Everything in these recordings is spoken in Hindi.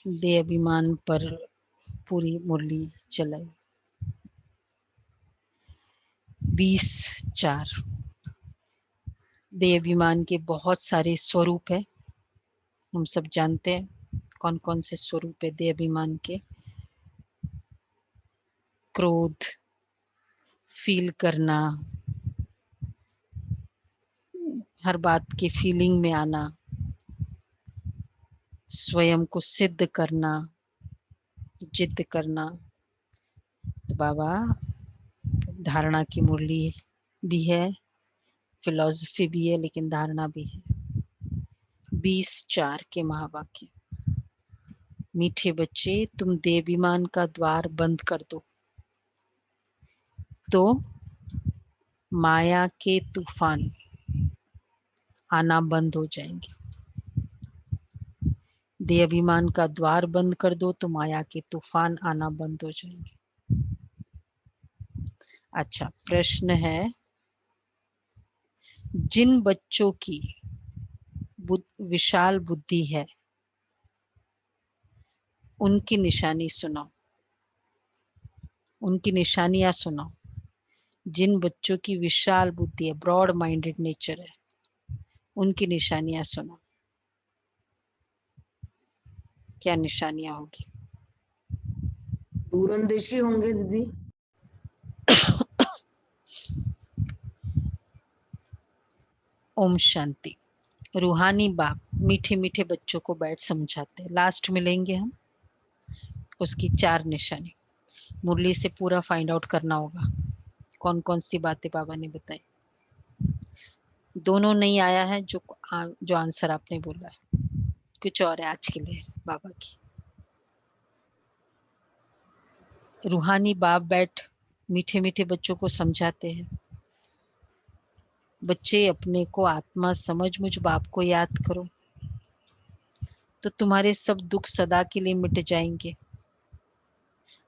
दे अभिमान पर पूरी मुरली चलाई। 20:4। दे अभिमान के बहुत सारे स्वरूप है, हम सब जानते हैं कौन कौन से स्वरूप है दे अभिमान के। क्रोध, फील करना, हर बात के फीलिंग में आना, स्वयं को सिद्ध करना, जिद करना। तो बाबा धारणा की मुरली भी है, फिलॉसफी भी है, लेकिन धारणा भी है। 20:4 के महावाक्य। मीठे बच्चे, तुम देवाभिमान का द्वार बंद कर दो तो माया के तूफान आना बंद हो जाएंगे। देवाभिमान का द्वार बंद कर दो तो माया के तूफान आना बंद हो जाएंगे। अच्छा, प्रश्न है, जिन बच्चों की विशाल बुद्धि है उनकी निशानी सुनाओ, उनकी निशानियां सुनाओ। जिन बच्चों की विशाल बुद्धि है, ब्रॉड माइंडेड नेचर है, उनकी निशानियां सुनाओ। क्या निशानियां होगी? दूरंदेशी होंगे दीदी। ओम शांति। रूहानी बाप मीठे मीठे बच्चों को बैठ समझाते हैं। लास्ट में लेंगे हम उसकी 4 निशानी। मुरली से पूरा फाइंड आउट करना होगा कौन कौन सी बातें बाबा ने बताई। दोनों नहीं आया है जो आंसर आपने बोला है, कुछ और है आज के लिए बाबा की। रूहानी बाप बैठ मीठे मीठे बच्चों को समझाते हैं, बच्चे अपने को आत्मा समझ मुझ बाप को याद करो तो तुम्हारे सब दुख सदा के लिए मिट जाएंगे।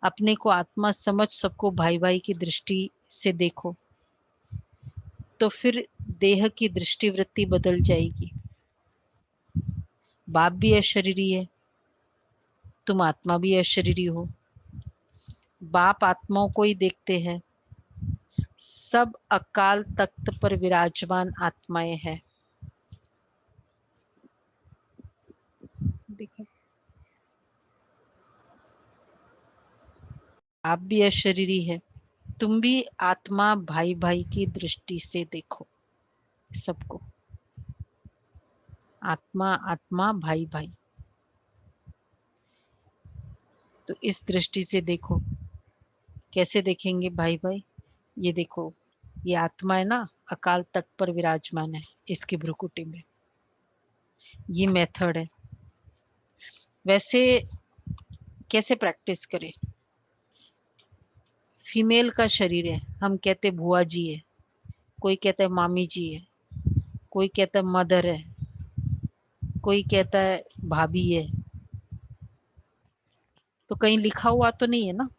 अपने को आत्मा समझ सबको भाई भाई की दृष्टि से देखो तो फिर देह की दृष्टि वृत्ति बदल जाएगी। बाप भी अशरीरी है, तुम आत्मा भी अशरीरी हो। बाप आत्माओं को ही देखते हैं, सब अकाल तख्त पर विराजमान आत्माएं हैं। देखो, आप भी अशरीरी है, तुम भी आत्मा भाई भाई की दृष्टि से देखो सबको। आत्मा आत्मा भाई भाई, तो इस दृष्टि से देखो। कैसे देखेंगे भाई भाई? ये देखो, ये आत्मा है ना, अकाल तख्त पर विराजमान है इसकी भ्रुकुटी में। ये मेथड है। वैसे कैसे प्रैक्टिस करें? फीमेल का शरीर है, हम कहते बुआ जी है, कोई कहता है मामी जी है, कोई कहता है मदर है, कोई कहता है भाभी है। तो कहीं लिखा हुआ तो नहीं है ना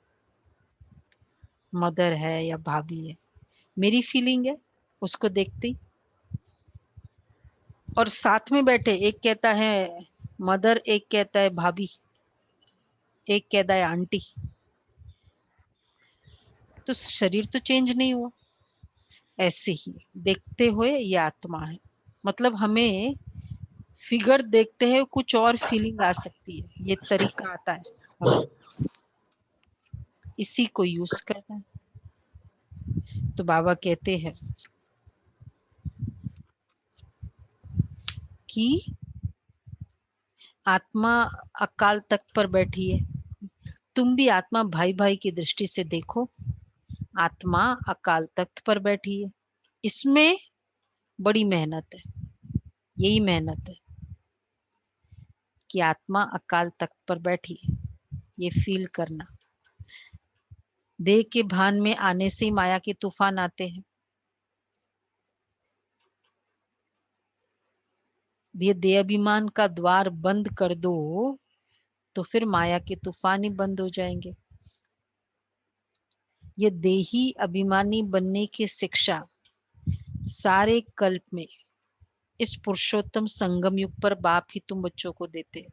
मदर है या भाभी है। मेरी फीलिंग है उसको देखते ही। और साथ में बैठे एक कहता है मदर, एक कहता है भाभी, एक कहता है आंटी, तो शरीर तो चेंज नहीं हुआ। ऐसे ही देखते हुए ये आत्मा है, मतलब हमें फिगर देखते हैं कुछ और फीलिंग आ सकती है, ये तरीका आता है हमें, इसी को यूज करना है। तो बाबा कहते हैं कि आत्मा अकाल तख्त पर बैठी है, तुम भी आत्मा भाई भाई की दृष्टि से देखो। आत्मा अकाल तख्त पर बैठी है, इसमें बड़ी मेहनत है। यही मेहनत है कि आत्मा अकाल तख्त पर बैठी है, ये फील करना। देह के भान में आने से ही माया के तूफान आते हैं। ये देह अभिमान का द्वार बंद कर दो तो फिर माया के तूफान ही बंद हो जाएंगे। ये देही अभिमानी बनने की शिक्षा सारे कल्प में इस पुरुषोत्तम संगम युग पर बाप ही तुम बच्चों को देते हैं।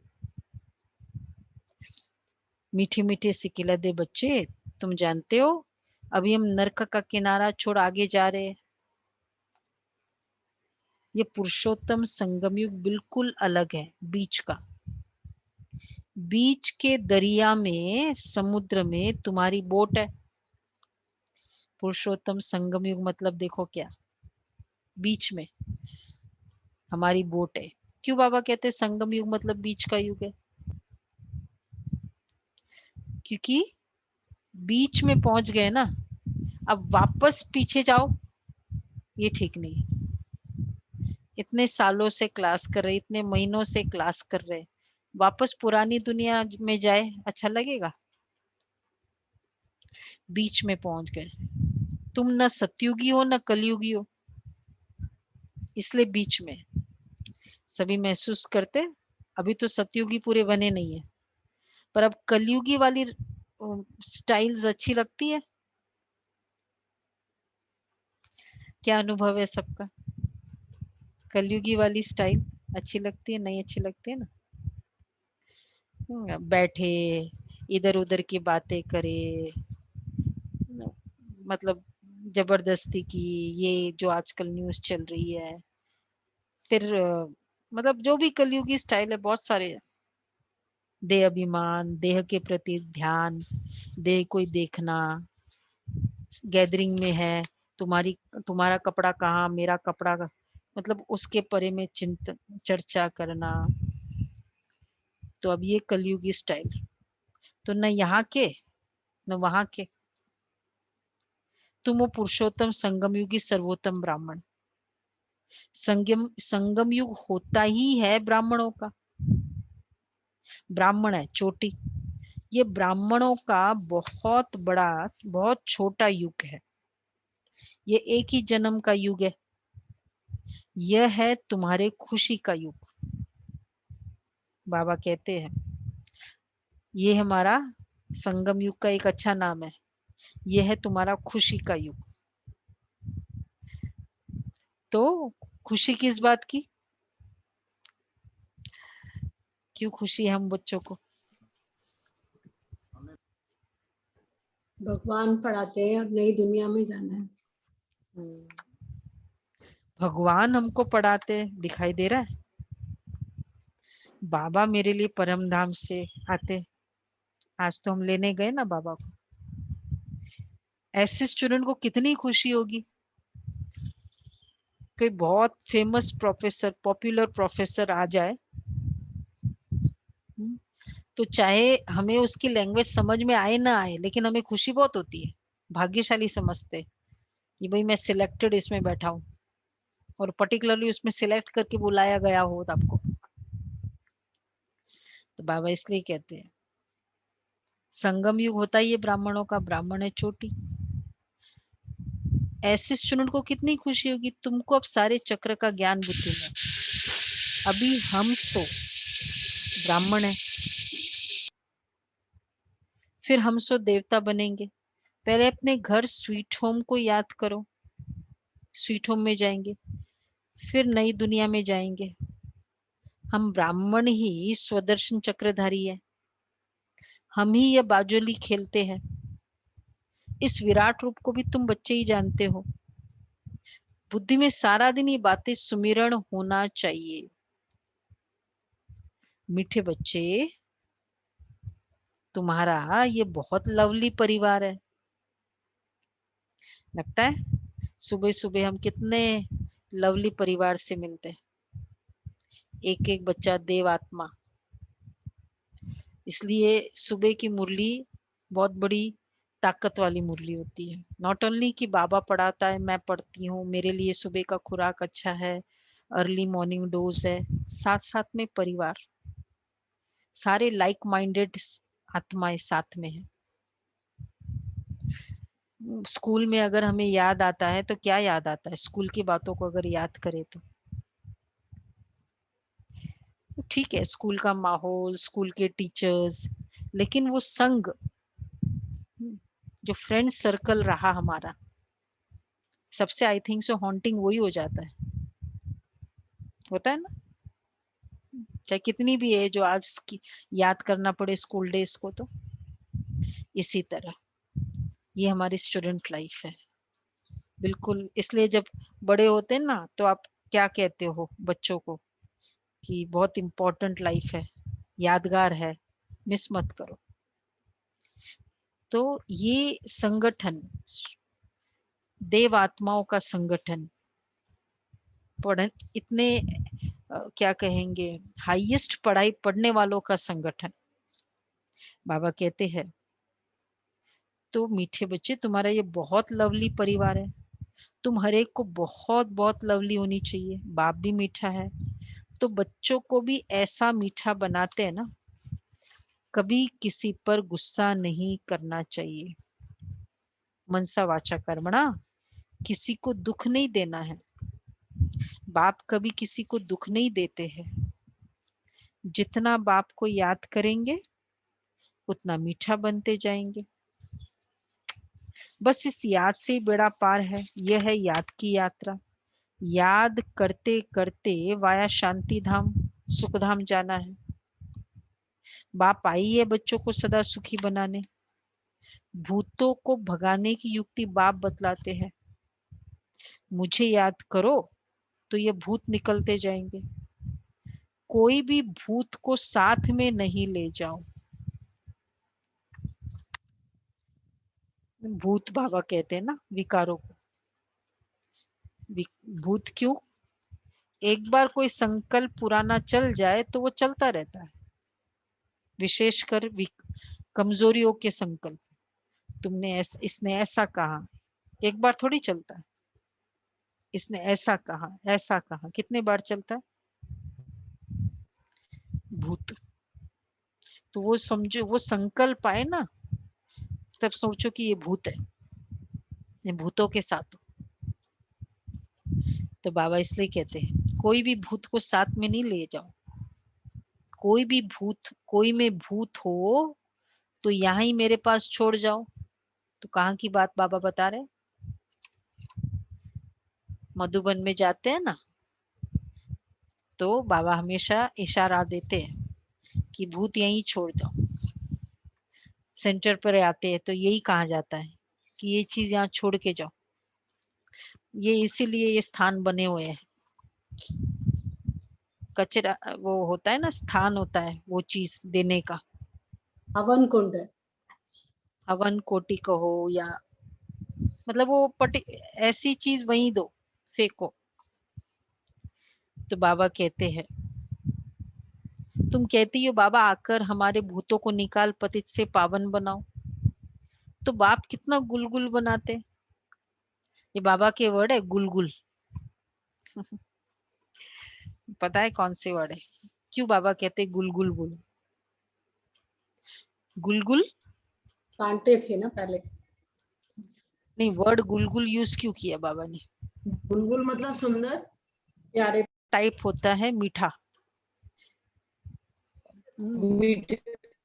मीठे मीठे सिकिलदे बच्चे, तुम जानते हो अभी हम नर्क का किनारा छोड़ आगे जा रहे हैं। ये पुरुषोत्तम संगम युग बिल्कुल अलग है बीच का। बीच के दरिया में, समुद्र में तुम्हारी बोट है। पुरुषोत्तम संगम युग मतलब देखो क्या, बीच में हमारी बोट है। क्यों बाबा कहते हैं संगम युग मतलब बीच का युग है? क्योंकि बीच में पहुंच गए ना, अब वापस पीछे जाओ ये ठीक नहीं। इतने सालों से क्लास कर रहे, इतने महीनों से क्लास कर रहे, वापस पुरानी दुनिया में जाए अच्छा लगेगा? बीच में पहुंच गए। तुम न सतयुगी हो न कलयुगी हो, इसलिए बीच में सभी महसूस करते। अभी तो सतयुगी पूरे बने नहीं है, पर अब कलयुगी वाली स्टाइल्स अच्छी लगती है। क्या अनुभव है सबका? कलयुगी वाली स्टाइल अच्छी लगती है, नहीं अच्छी लगती है ना? बैठे इधर उधर की बातें करे, मतलब जबरदस्ती की, ये जो आजकल न्यूज़ चल रही है, फिर मतलब जो भी कलयुगी स्टाइल है बहुत सारे हैं। देह अभिमान, देह के प्रति ध्यान, देह कोई देखना, गैदरिंग में है, तुम्हारी तुम्हारा कपड़ा कहाँ, मेरा कपड़ा मतलब उसके परे में चिंतन चर्चा करना। तो अब ये कलयुगी स्टाइल, तो न यहाँ के न वहां के। तुम वो पुरुषोत्तम संगम युगी सर्वोत्तम ब्राह्मण। संगम युग होता ही है ब्राह्मणों का। ब्राह्मण है चोटी। ये ब्राह्मणों का बहुत बड़ा, बहुत छोटा युग है। ये एक ही जन्म का युग है। यह है तुम्हारे खुशी का युग। बाबा कहते हैं ये हमारा संगम युग का एक अच्छा नाम है। यह है तुम्हारा खुशी का युग। तो खुशी किस बात की? क्यों खुशी है हम बच्चों को? भगवान पढ़ाते हैं और नई दुनिया में जाना है। भगवान हमको पढ़ाते दिखाई दे रहा है। बाबा मेरे लिए परम धाम से आते, आज तो हम लेने गए ना बाबा को। ऐसे स्टूडेंट को कितनी खुशी होगी। कोई बहुत फेमस प्रोफेसर, पॉपुलर प्रोफेसर आ जाए, तो चाहे हमें उसकी लैंग्वेज समझ में आए ना आए, लेकिन हमें खुशी बहुत होती है। भाग्यशाली समझते कि भाई मैं सिलेक्टेड इसमें बैठा हूँ, और पर्टिकुलरली उसमें सिलेक्ट करके बुलाया गया हो आपको। तो बाबा इसलिए कहते हैं संगम युग होता ही है ब्राह्मणों का, ब्राह्मण है चोटी। ऐसे स्टूडेंट को कितनी खुशी होगी। तुमको अब सारे चक्र का ज्ञान बुद्धि में। अभी हम तो ब्राह्मण है, फिर हम सो देवता बनेंगे। पहले अपने घर स्वीट होम को याद करो। स्वीट होम में जाएंगे, फिर नई दुनिया में जाएंगे। हम ब्राह्मण ही स्वदर्शन चक्रधारी है। हम ही ये बाजोली खेलते हैं। इस विराट रूप को भी तुम बच्चे ही जानते हो। बुद्धि में सारा दिन ये बातें सुमिरण होना चाहिए। मीठे बच्चे, तुम्हारा ये बहुत लवली परिवार है। लगता है सुबह सुबह हम कितने लवली परिवार से मिलते हैं। एक एक बच्चा देव आत्मा। इसलिए सुबह की मुरली बहुत बड़ी ताकत वाली मुरली होती है। नॉट ओनली कि बाबा पढ़ाता है, मैं पढ़ती हूँ, मेरे लिए सुबह का खुराक अच्छा है, अर्ली मॉर्निंग डोज है, साथ साथ में परिवार, सारे लाइक माइंडेड आत्माएं साथ में है। स्कूल में अगर हमें याद आता है तो क्या याद आता है? स्कूल की बातों को अगर याद करें तो ठीक है, स्कूल का माहौल, स्कूल के टीचर्स, लेकिन वो संग, जो फ्रेंड सर्कल रहा हमारा, सबसे आई थिंक सो हॉन्टिंग वही हो जाता है। होता है ना? चाहे कितनी भी है जो आज की याद करना पड़े स्कूल डेज को, तो इसी तरह ये हमारी स्टूडेंट लाइफ है। बिल्कुल, इसलिए जब बड़े होते हैं ना तो आप क्या कहते हो बच्चों को कि बहुत इम्पोर्टेंट लाइफ है, यादगार है, मिस मत करो। तो ये संगठन, देव आत्माओं का संगठन, पढ़ इतने क्या कहेंगे, हाईएस्ट पढ़ाई पढ़ने वालों का संगठन। बाबा कहते हैं तो मीठे बच्चे, तुम्हारा ये बहुत लवली परिवार है, तुम हर एक को बहुत बहुत लवली होनी चाहिए। बाप भी मीठा है तो बच्चों को भी ऐसा मीठा बनाते हैं ना, कभी किसी पर गुस्सा नहीं करना चाहिए। मनसा वाचा कर्मणा, किसी को दुख नहीं देना है। बाप कभी किसी को दुख नहीं देते हैं। जितना बाप को याद करेंगे उतना मीठा बनते जाएंगे। बस इस याद से ही बेड़ा पार है। यह है याद की यात्रा। याद करते करते वाया शांति धाम, सुख धाम जाना है। बाप आई है बच्चों को सदा सुखी बनाने। भूतों को भगाने की युक्ति बाप बतलाते हैं। मुझे याद करो तो ये भूत निकलते जाएंगे। कोई भी भूत को साथ में नहीं ले जाओ। भूत बाबा कहते हैं ना विकारों को। भूत क्यों? एक बार कोई संकल्प पुराना चल जाए तो वो चलता रहता है, विशेषकर कमजोरियों के संकल्प। इसने ऐसा कहा, एक बार थोड़ी चलता है। इसने ऐसा कहा कितने बार चलता है भूत। तो वो समझो, वो संकल्प आए ना तब सोचो कि ये भूत है, ये भूतों के साथ। तो बाबा इसलिए कहते हैं कोई भी भूत को साथ में नहीं ले जाओ। कोई भी भूत, कोई में भूत हो तो यहाँ ही मेरे पास छोड़ जाओ। तो कहाँ की बात बाबा बता रहे? मधुबन में जाते हैं ना तो बाबा हमेशा इशारा देते हैं कि भूत यहीं छोड़ जाओ। सेंटर पर आते हैं तो यही कहा जाता है कि ये चीज यहाँ छोड़ के जाओ। ये इसीलिए ये स्थान बने हुए हैं। कचरा वो होता है ना, स्थान होता है वो चीज देने का। हवन कुंड है। हवन कोटि कहो या मतलब वो ऐसी चीज वहीं दो, फेंको। तो बाबा कहते हैं तुम कहती हो बाबा आकर हमारे भूतों को निकाल पतित से पावन बनाओ। तो बाप कितना गुलगुल बनाते। ये बाबा के वर्ड है, गुलगुल। पता है कौन से वर्ड है? क्यों बाबा कहते गुलगुल बोलो? गुलगुल कांटे थे ना पहले। नहीं, वर्ड गुलगुल यूज क्यों किया बाबा ने? बुलबुल मतलब सुंदर, प्यारे। टाइप होता है मीठा। मीठे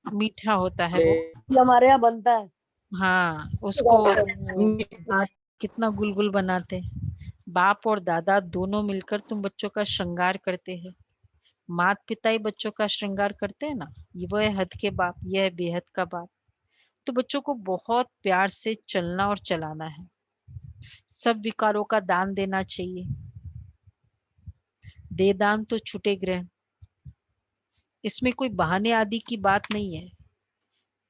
मीठा होता है वो। हमारे यहाँ बनता है। हाँ, उसको कितना गुलगुल बनाते। बाप और दादा दोनों मिलकर तुम बच्चों का श्रृंगार करते हैं। माता पिता ही बच्चों का श्रृंगार करते हैं ना। ये वो है हद के बाप, यह है बेहद का बाप। तो बच्चों को बहुत प्यार से चलना और चलाना है। सब विकारों का दान देना चाहिए। दे दान तो छूटे ग्रहण। इसमें कोई बहाने आदि की बात नहीं है।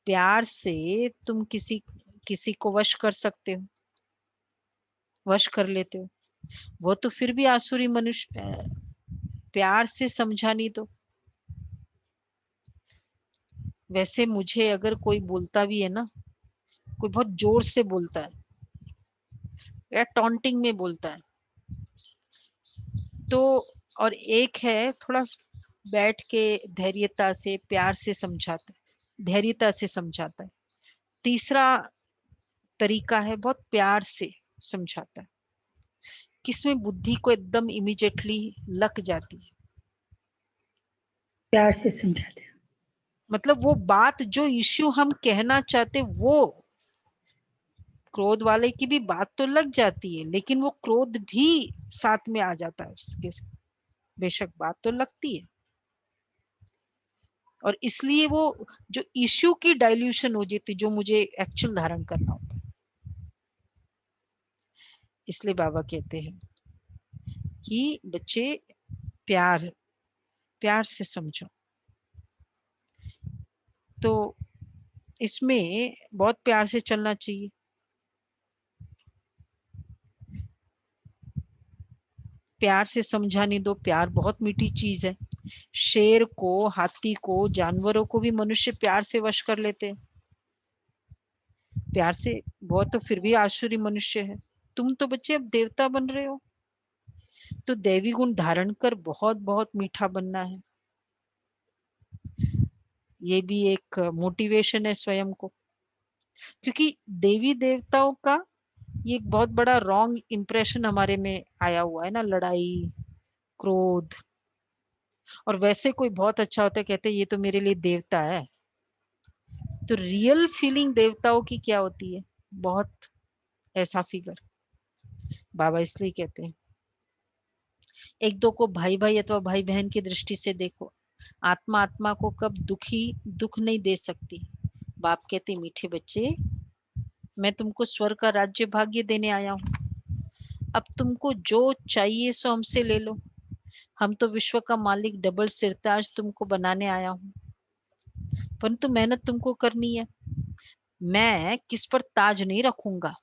प्यार से तुम किसी को वश कर सकते हो, वश कर लेते हो। वो तो फिर भी आसुरी मनुष्य, प्यार से समझा नहीं तो। वैसे मुझे अगर कोई बोलता भी है ना, कोई बहुत जोर से बोलता है या टॉन्टिंग में बोलता है तो, और एक है थोड़ा बैठ के धैर्यता से प्यार से समझाता है, धैर्यता से समझाता है। तीसरा तरीका है बहुत प्यार से समझाता है, किसमें बुद्धि को एकदम इमीडिएटली लग जाती है। प्यार से समझाते हैं, मतलब वो बात जो इश्यू हम कहना चाहते वो, क्रोध वाले की भी बात तो लग जाती है लेकिन वो क्रोध भी साथ में आ जाता है उसके। बेशक बात तो लगती है और इसलिए वो जो इश्यू की डाइल्यूशन हो जाती, जो मुझे एक्चुअल धारण करना होता है। इसलिए बाबा कहते हैं कि बच्चे प्यार प्यार से समझो। तो इसमें बहुत प्यार से चलना चाहिए। प्यार से समझाने दो। प्यार बहुत मीठी चीज है। शेर को, हाथी को, जानवरों को भी मनुष्य प्यार से वश कर लेते हैं। प्यार से बहुत, तो फिर भी आसुरी मनुष्य है। तुम तो बच्चे अब देवता बन रहे हो, तो दैवी गुण धारण कर बहुत बहुत मीठा बनना है। ये भी एक मोटिवेशन है स्वयं को, क्योंकि देवी देवताओं का ये एक बहुत बड़ा रॉन्ग इंप्रेशन हमारे में आया हुआ है ना, लड़ाई, क्रोध। और वैसे कोई बहुत अच्छा होता है, कहते हैं ये तो मेरे लिए देवता है। तो रियल फीलिंग देवताओं की क्या होती है? बहुत ऐसा फिगर। बाबा इसलिए कहते हैं एक दो को भाई भाई अथवा भाई बहन की दृष्टि से देखो। आत्मा आत्मा को कब दुख नहीं दे सकती। बाप कहते मीठे बच्चे, मैं तुमको स्वर्ग का राज्य भाग्य देने आया हूँ। अब तुमको जो चाहिए सो हमसे ले लो। हम तो विश्व का मालिक डबल सिरताज तुमको बनाने आया हूँ, परंतु मेहनत तुमको करनी है। मैं किस पर ताज नहीं रखूंगा।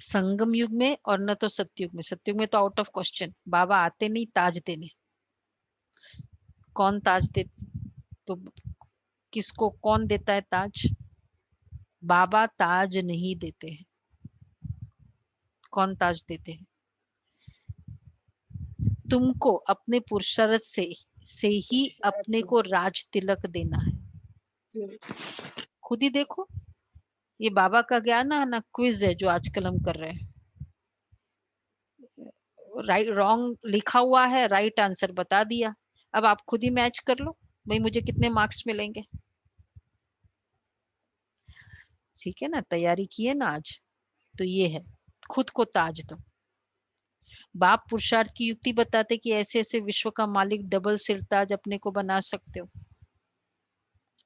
संगम युग में और न तो सतयुग में। सतयुग में तो आउट ऑफ क्वेश्चन, बाबा आते नहीं ताज देने। कौन ताज दे? तो किसको कौन देता है ताज? बाबा ताज नहीं देते हैं। कौन ताज देते हैं? तुमको अपने पुरुषार्थ से ही अपने को राज तिलक देना है। खुद ही देखो, ये बाबा का ज्ञान है ना, क्विज है जो आजकल हम कर रहे हैं। राइट रॉन्ग लिखा हुआ है, राइट आंसर बता दिया। अब आप खुद ही मैच कर लो, भाई मुझे कितने मार्क्स मिलेंगे। ठीक है ना, तैयारी की है ना आज। तो ये है, खुद को ताज दो। बाप पुरुषार्थ की युक्ति बताते कि ऐसे ऐसे विश्व का मालिक डबल सिरताज अपने को बना सकते हो।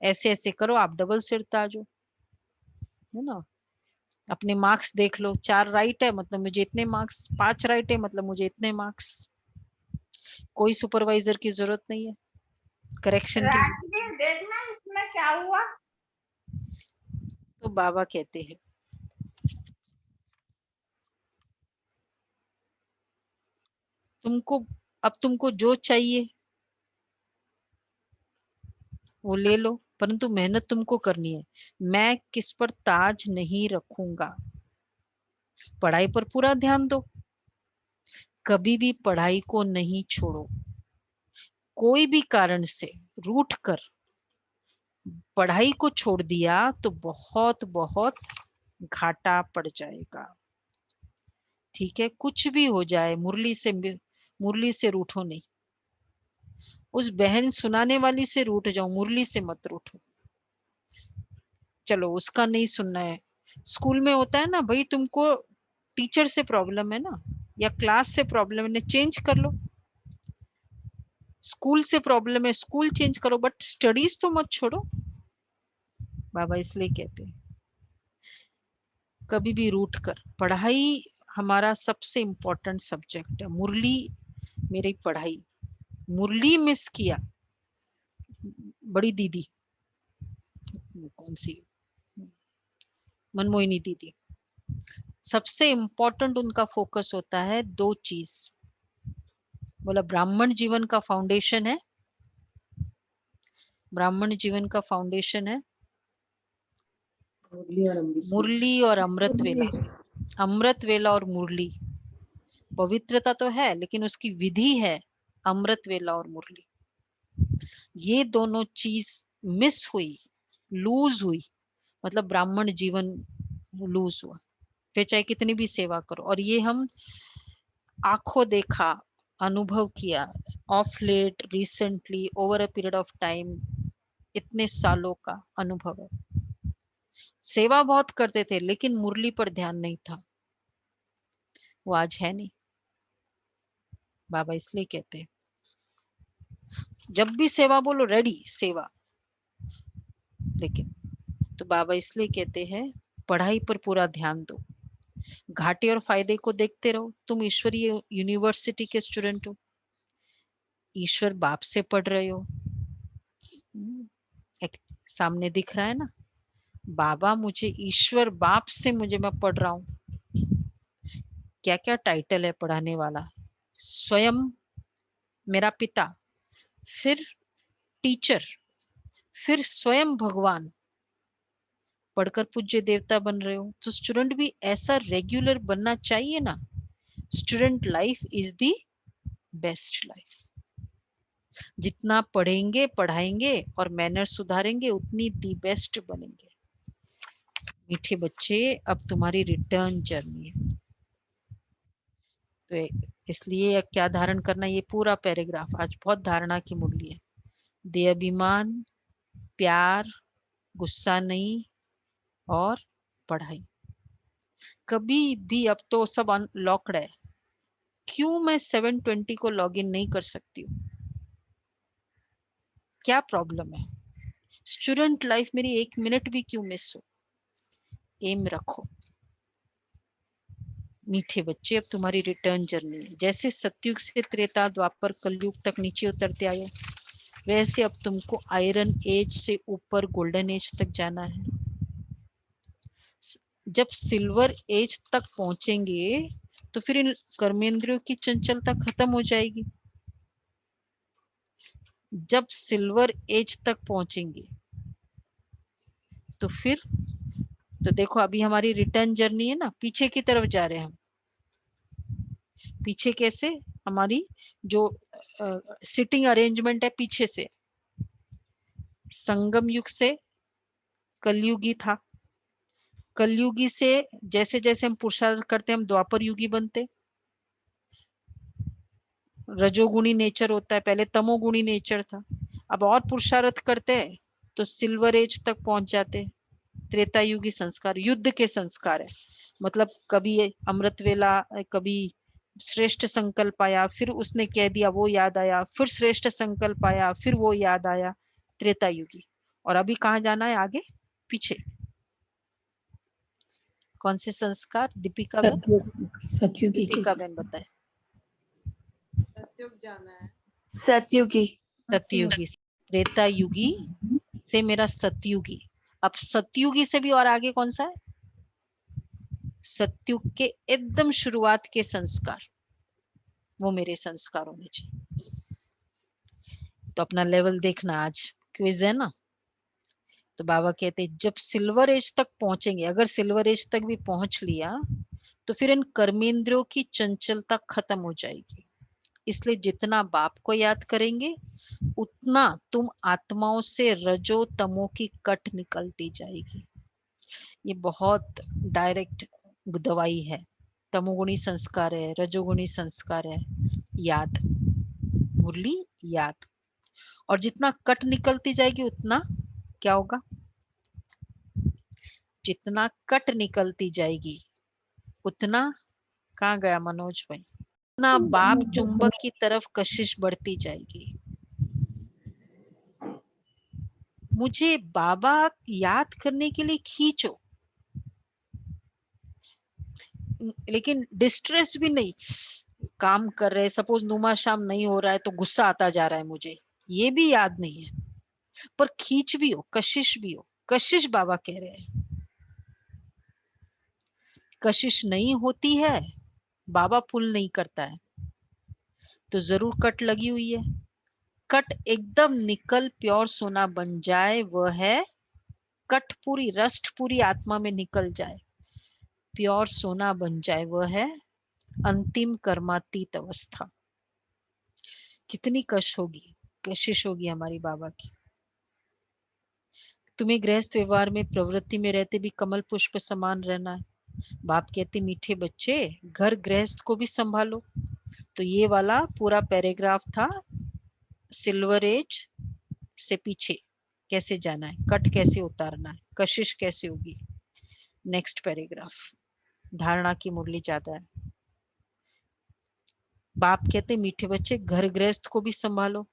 ऐसे ऐसे करो, आप डबल सिरताज हो, है ना। अपने मार्क्स देख लो, 4 राइट है मतलब मुझे इतने मार्क्स, 5 राइट है मतलब मुझे इतने मार्क्स। कोई सुपरवाइजर की जरूरत नहीं है, करेक्शन की। देखना इसमें क्या हुआ। तो बाबा कहते हैं तुमको, अब तुमको जो चाहिए वो ले लो, परंतु मेहनत तुमको करनी है। मैं किस पर ताज नहीं रखूंगा। पढ़ाई पर पूरा ध्यान दो, कभी भी पढ़ाई को नहीं छोड़ो। कोई भी कारण से रूठ कर पढ़ाई को छोड़ दिया तो बहुत बहुत घाटा पड़ जाएगा। ठीक है, कुछ भी हो जाए, मुरली से रूठो नहीं। उस बहन सुनाने वाली से रूठ जाओ, मुरली से मत रूठो। चलो उसका नहीं सुनना है। स्कूल में होता है ना भाई, तुमको टीचर से प्रॉब्लम है ना, या क्लास से प्रॉब्लम है, चेंज कर लो। स्कूल से प्रॉब्लम है, स्कूल चेंज करो, बट स्टडीज तो मत छोड़ो। बाबा इसलिए कहते हैं कभी भी रूठ कर, पढ़ाई हमारा सबसे इम्पोर्टेंट सब्जेक्ट है। मुरली मेरी पढ़ाई, मुरली मिस किया, बड़ी दीदी कौन सी, मनमोहिनी दीदी, सबसे इम्पोर्टेंट उनका फोकस होता है 2 चीज। बोला ब्राह्मण जीवन का फाउंडेशन है, ब्राह्मण जीवन का फाउंडेशन है मुरली और अमृत वेला। अमृत वेला और मुरली, पवित्रता तो है लेकिन उसकी विधि है अमृत वेला और मुरली। ये दोनों चीज मिस हुई, लूज हुई, मतलब ब्राह्मण जीवन लूज हुआ, फिर चाहे कितनी भी सेवा करो। और ये हम आंखों देखा, अनुभव किया, of late, recently, over a period of time, इतने सालों का अनुभव है। सेवा बहुत करते थे लेकिन मुरली पर ध्यान नहीं था, वो आज है नहीं। बाबा इसलिए कहते हैं जब भी सेवा बोलो रेडी सेवा। लेकिन तो बाबा इसलिए कहते हैं पढ़ाई पर पूरा ध्यान दो, घाटे और फायदे को देखते रहो। तुम ईश्वरीय यूनिवर्सिटी के स्टूडेंट हो, ईश्वर बाप से पढ़ रहे हो। एक सामने दिख रहा है ना, बाबा मुझे ईश्वर बाप से मुझे मैं पढ़ रहा हूँ। क्या क्या टाइटल है पढ़ाने वाला, स्वयं मेरा पिता, फिर टीचर, फिर स्वयं भगवान, पढ़कर पूज्य देवता बन रहे हो। तो स्टूडेंट भी ऐसा रेगुलर बनना चाहिए ना। Student life is the best life. जितना पढ़ेंगे पढ़ाएंगे और मैनर सुधारेंगे उतनी दी बेस्ट बनेंगे। मीठे बच्चे अब तुम्हारी रिटर्न जर्नी है। तो इसलिए क्या धारण करना, ये पूरा पैराग्राफ आज बहुत धारणा की मुरली है। दे अभिमान, प्यार, गुस्सा नहीं और पढ़ाई। कभी भी अब तो सब अनलॉक्ड है, क्यों मैं 720 को लॉगिन नहीं कर सकती हूँ? क्या प्रॉब्लम है? स्टूडेंट लाइफ मेरी 1 मिनट भी क्यों मिस हो? एम रखो। मीठे बच्चे अब तुम्हारी रिटर्न जर्नी है। जैसे सतयुग से त्रेता द्वापर कलयुग तक नीचे उतरते आए, वैसे अब तुमको आयरन एज से ऊपर गोल्डन एज तक जाना है। जब सिल्वर एज तक पहुंचेंगे तो फिर इन कर्मेंद्रियों की चंचलता खत्म हो जाएगी। जब सिल्वर एज तक पहुंचेंगे तो फिर तो देखो अभी हमारी रिटर्न जर्नी है ना, पीछे की तरफ जा रहे हैं हम। पीछे कैसे? हमारी जो सिटिंग अरेंजमेंट है पीछे से, संगम युग से कलयुगी था। कलयुगी से जैसे जैसे हम पुरुषार्थ करते हैं हम द्वापर युगी बनते। रजोगुणी नेचर होता है, पहले तमोगुणी नेचर था। अब और पुरुषार्थ करते हैं तो सिल्वर एज तक पहुंच जाते। त्रेता युगी संस्कार युद्ध के संस्कार है। मतलब कभी अमृत वेला, कभी श्रेष्ठ संकल्प आया, फिर उसने कह दिया वो याद आया, फिर श्रेष्ठ संकल्प आया, फिर वो याद आया। त्रेता युगी। और अभी कहाँ जाना है आगे? पीछे। कौन से संस्कार? दीपिका बहन, सतयुगी दीपिका बहन बताए। सतयुग जाना है। सतयुगी। सतयुगी। त्रेता युगी से मेरा सतयुगी। अब सतयुगी से भी और आगे कौन सा है? सतयुग के एकदम शुरुआत के संस्कार, वो मेरे संस्कार होने चाहिए। तो अपना लेवल देखना, आज क्विज है ना। तो बाबा कहते जब सिल्वर एज तक पहुंचेंगे, अगर सिल्वर एज तक भी पहुंच लिया तो फिर इन कर्मेंद्रियों की चंचलता खत्म हो जाएगी। इसलिए जितना बाप को याद करेंगे उतना तुम आत्माओं से रजो तमो की कट निकलती जाएगी। ये बहुत डायरेक्ट दवाई है। तमोगुणी संस्कार है, रजोगुणी संस्कार है, याद, मुरली याद। और जितना कट निकलती जाएगी उतना क्या होगा? जितना कट निकलती जाएगी उतना, कहाँ गया मनोज भाई, उतना बाप चुंबक की तरफ कशिश बढ़ती जाएगी। मुझे बाबा याद करने के लिए खींचो, लेकिन डिस्ट्रेस भी नहीं। काम कर रहे, सपोज नुमा शाम नहीं हो रहा है तो गुस्सा आता जा रहा है मुझे, ये भी याद नहीं है, पर खींच भी हो, कशिश भी हो। कशिश बाबा कह रहे हैं, कशिश नहीं होती है, बाबा पुल नहीं करता है, तो जरूर कट लगी हुई है। कट एकदम निकल प्योर सोना बन जाए वह है कट, पूरी रस्ट पूरी आत्मा में निकल जाए, प्योर सोना बन जाए वह है अंतिम कर्मातीत अवस्था। कितनी कशिश होगी हमारी बाबा की। तुम्हें गृहस्थ व्यवहार में प्रवृत्ति में रहते भी कमल पुष्प समान रहना है। बाप कहते मीठे बच्चे घर गृहस्थ को भी संभालो। तो ये वाला पूरा पैराग्राफ था, सिल्वर एज से पीछे कैसे जाना है, कट कैसे उतारना है, कशिश कैसे होगी। नेक्स्ट पैराग्राफ, धारणा की मुरली ज्यादा है। बाप कहते मीठे बच्चे घर गृहस्थ को भी संभालो।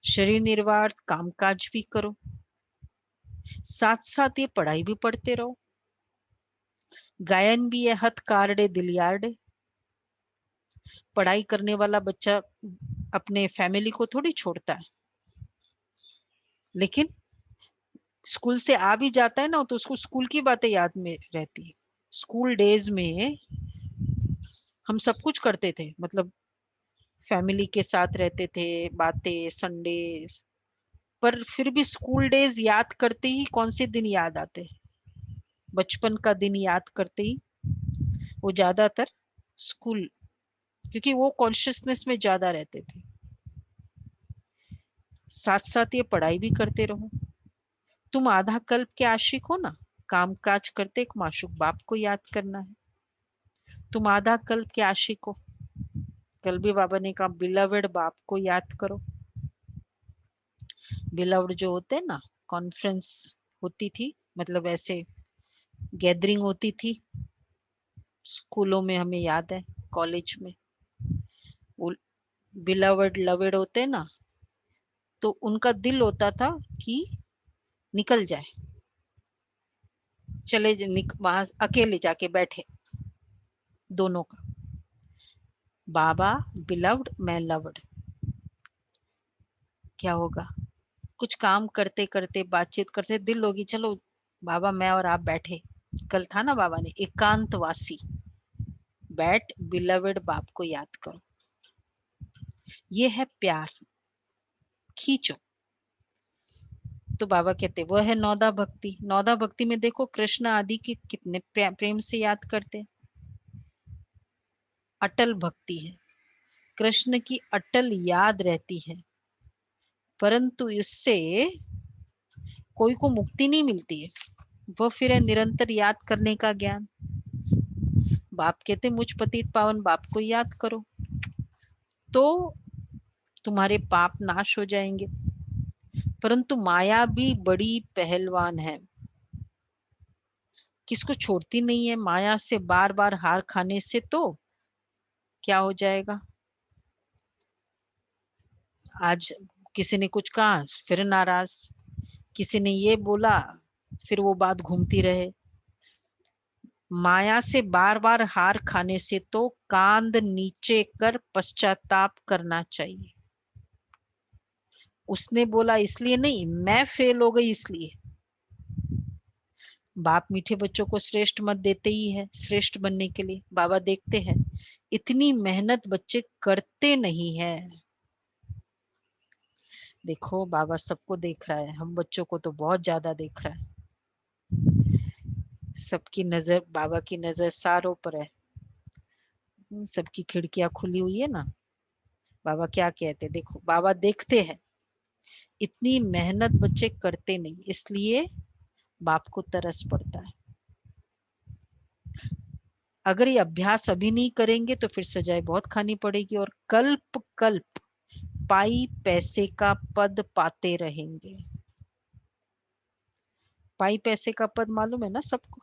शरीर निर्वाह कामकाज भी करो, साथ साथ ये पढ़ाई भी पढ़ते रहो। गायन भी है हथ कारडे दिल यारडे। पढ़ाई करने वाला बच्चा अपने फैमिली को थोड़ी छोड़ता है, लेकिन स्कूल से आ भी जाता है ना तो उसको स्कूल की बातें याद में रहती है। स्कूल डेज में हम सब कुछ करते थे, मतलब फैमिली के साथ रहते थे, बातें, संडे, पर फिर भी स्कूल डेज याद करते ही कौन से दिन याद आते, बचपन का दिन याद करते ही वो ज्यादातर स्कूल, क्योंकि वो कॉन्शियसनेस में ज्यादा रहते थे। साथ साथ ये पढ़ाई भी करते रहो। तुम आधा कल्प के आशिक हो ना, काम काज करते एक माशूक बाप को याद करना है। तुम आधा कल्प के आशिक हो, कल भी बाबा ने कहा बिलवड बाप को याद करो। बिलवड जो होते हैं ना, कॉन्फ्रेंस होती थी, मतलब ऐसे गैदरिंग होती थी स्कूलों में, हमें याद है, कॉलेज में वो बिलवड लवेड होते हैं ना, तो उनका दिल होता था कि निकल जाए, चले वहां अकेले जाके बैठे, दोनों का। बाबा बिलव्ड, मैं लव्ड। क्या होगा, कुछ काम करते करते बातचीत करते दिल होगी चलो बाबा मैं और आप बैठे, कल था ना बाबा ने एकांतवासी, बैठ बिलव्ड बाप को याद करो। ये है प्यार, खींचो। तो बाबा कहते वो है नौदा भक्ति। नौदा भक्ति में देखो कृष्ण आदि की कितने प्रेम से याद करते, अटल भक्ति है, कृष्ण की अटल याद रहती है, परंतु इससे कोई को मुक्ति नहीं मिलती है, वो फिर है निरंतर याद करने का ज्ञान। बाप कहते मुझ पतित पावन बाप को याद करो तो तुम्हारे पाप नाश हो जाएंगे। परंतु माया भी बड़ी पहलवान है, किसको छोड़ती नहीं है। माया से बार बार हार खाने से तो क्या हो जाएगा, आज किसी ने कुछ कहा फिर नाराज, किसी ने ये बोला फिर वो बात घूमती रहे। माया से बार बार हार खाने से तो कांध नीचे कर पश्चाताप करना चाहिए। उसने बोला इसलिए नहीं, मैं फेल हो गई इसलिए। बाप मीठे बच्चों को श्रेष्ठ मत देते ही है श्रेष्ठ बनने के लिए। बाबा देखते हैं इतनी मेहनत बच्चे करते नहीं है। देखो बाबा सबको देख रहा है, हम बच्चों को तो बहुत ज्यादा देख रहा है। सबकी नजर, बाबा की नजर सारों पर है, सबकी खिड़कियां खुली हुई है ना। बाबा क्या कहते, देखो बाबा देखते हैं इतनी मेहनत बच्चे करते नहीं, इसलिए बाप को तरस पड़ता है। अगर ये अभ्यास अभी नहीं करेंगे तो फिर सजाए बहुत खानी पड़ेगी और कल्प कल्प पाई पैसे का पद पाते रहेंगे। पाई पैसे का पद मालूम है ना सबको,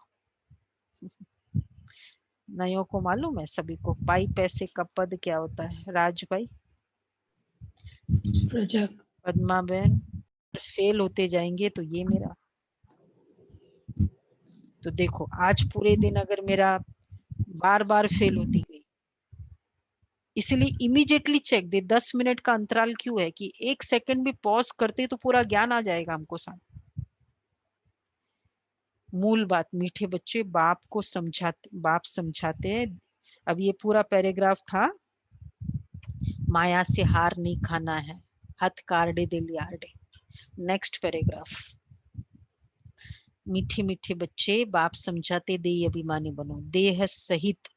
नयों को मालूम है सभी को पाई पैसे का पद क्या होता है। राज भाई, प्रजा, पद्मा बहन, फेल होते जाएंगे तो ये मेरा, तो देखो आज पूरे दिन अगर मेरा बार बार फेल होती गई, इसलिए इमीडिएटली चेक दे 10 मिनट का अंतराल क्यों है कि 1 सेकंड भी पॉज करते तो पूरा ज्ञान आ जाएगा हमको साथ। मूल बात मीठे बच्चे बाप को समझाते, बाप समझाते हैं। अब ये पूरा पैराग्राफ था, माया से हार नहीं खाना है, हथ कारडे दिल यारडे। नेक्स्ट पैराग्राफ, मीठे मीठे बच्चे बाप समझाते देह अभिमानी बनो, देह सहित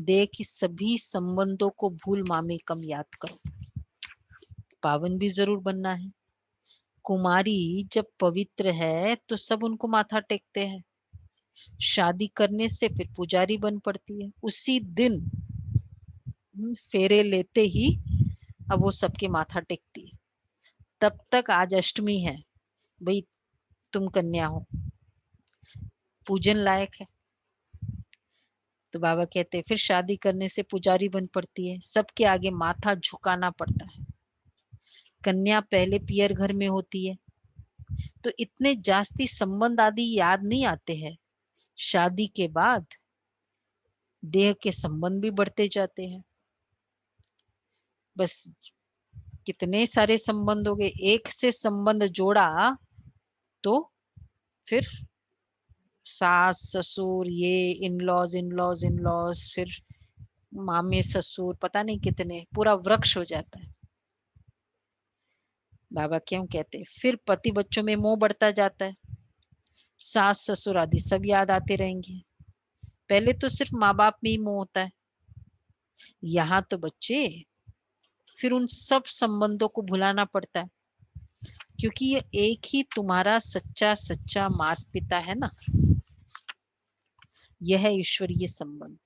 देह की सभी संबंधों को भूल मामे कम याद करो। पावन भी जरूर बनना है। कुमारी जब पवित्र है तो सब उनको माथा टेकते हैं, शादी करने से फिर पुजारी बन पड़ती है, उसी दिन फेरे लेते ही अब वो सबके माथा टेकती है। तब तक आज अष्टमी है भाई, तुम कन्या हो, पूजन लायक है। तो बाबा कहते हैं फिर शादी करने से पुजारी बन पड़ती है, सबके आगे माथा झुकाना पड़ता है। कन्या पहले पियर घर में होती है, तो इतने जास्ती संबंध आदि याद नहीं आते हैं। शादी के बाद देह के संबंध भी बढ़ते जाते हैं। बस कितने सारे संबंध हो गए, एक से संबंध जोड़ा तो फिर सास ससुर, ये इन लॉज, फिर मामे ससुर, पता नहीं कितने, पूरा वृक्ष हो जाता है। बाबा क्यों कहते हैं, फिर पति बच्चों में मोह बढ़ता जाता है, सास ससुर आदि सब याद आते रहेंगे। पहले तो सिर्फ माँ बाप में ही मोह होता है, यहाँ तो बच्चे, फिर उन सब संबंधों को भुलाना पड़ता है, क्योंकि ये एक ही तुम्हारा सच्चा माता पिता है ना, यह है ईश्वरीय संबंध।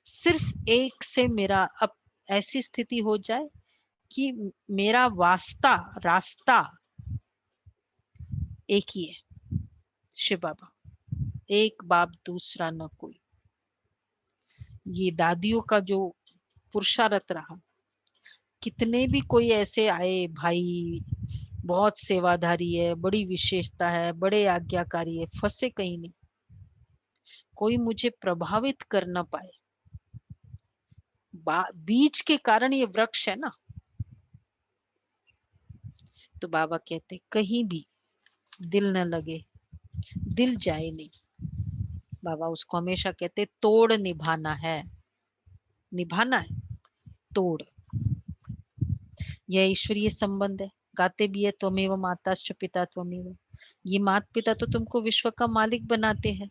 सिर्फ एक से मेरा अब ऐसी स्थिति हो जाए कि मेरा रास्ता एक ही है, शिव बाबा, एक बाप दूसरा न कोई। ये दादियों का जो पुरुषार्थ रहा, कितने भी कोई ऐसे आए भाई, बहुत सेवाधारी है, बड़ी विशेषता है, बड़े आज्ञाकारी है, फंसे कहीं नहीं, कोई मुझे प्रभावित कर न पाए। बीज के कारण ये वृक्ष है ना। तो बाबा कहते कहीं भी दिल न लगे, दिल जाए नहीं। बाबा उसको हमेशा कहते तोड़ निभाना है, निभाना है, तोड़। यह ईश्वरीय संबंध है। गाते भी है त्वमेव माताश्च पिता त्वमेव। ये माता पिता तो तुमको विश्व का मालिक बनाते हैं,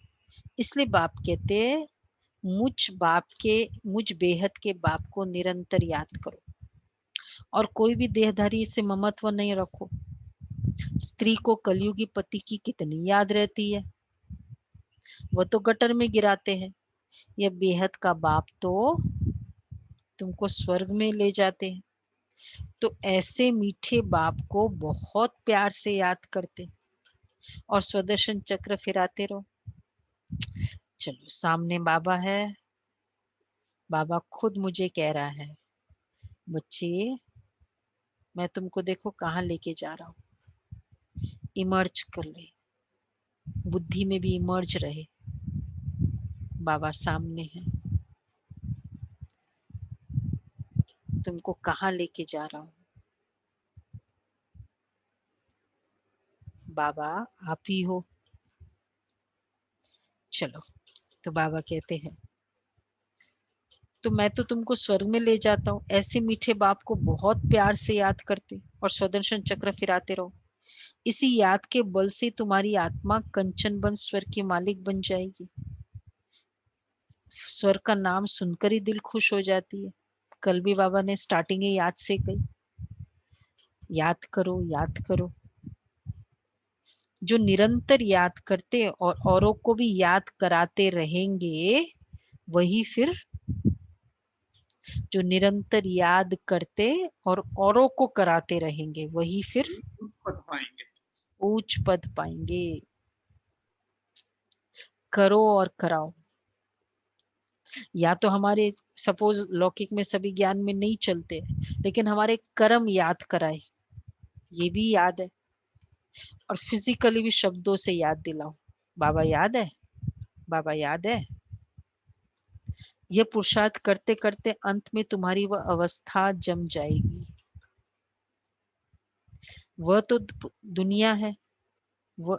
इसलिए बाप कहते हैं मुझ बेहद के बाप को निरंतर याद करो, और कोई भी देहधारी से ममत्व नहीं रखो। स्त्री को कलयुगी पति की कितनी याद रहती है, वो तो गटर में गिराते हैं, यह बेहद का बाप तो तुमको स्वर्ग में ले जाते हैं। तो ऐसे मीठे बाप को बहुत प्यार से याद करते और स्वदर्शन चक्र फिराते रहो। चलो सामने बाबा है, बाबा खुद मुझे कह रहा है, बच्चे मैं तुमको देखो कहाँ लेके जा रहा हूँ, इमर्ज कर ले, बुद्धि में भी इमर्ज रहे। बाबा सामने है, तुमको कहाँ लेके जा रहा हूँ, बाबा आप ही हो। चलो, तो बाबा कहते हैं तो मैं तो तुमको स्वर्ग में ले जाता हूँ, ऐसे मीठे बाप को बहुत प्यार से याद करते और स्वदर्शन चक्र फिराते रहो। इसी याद के बल से तुम्हारी आत्मा कंचन बन स्वर्ग की मालिक बन जाएगी। स्वर्ग का नाम सुनकर ही दिल खुश हो जाती है। कल भी बाबा ने स्टार्टिंग ही याद से कही, याद करो याद करो। जो निरंतर याद करते और औरों को भी याद कराते रहेंगे, वही फिर जो निरंतर याद करते और औरों को कराते रहेंगे, वही फिर उच्च पद पाएंगे। करो और कराओ। या तो हमारे सपोज लौकिक में सभी ज्ञान में नहीं चलते, लेकिन हमारे कर्म याद कराए, ये भी याद है। और फिजिकली भी शब्दों से याद दिलाओ, बाबा याद है, बाबा याद है। यह पुरुषार्थ करते करते अंत में तुम्हारी वह अवस्था जम जाएगी। वह तो दुनिया है,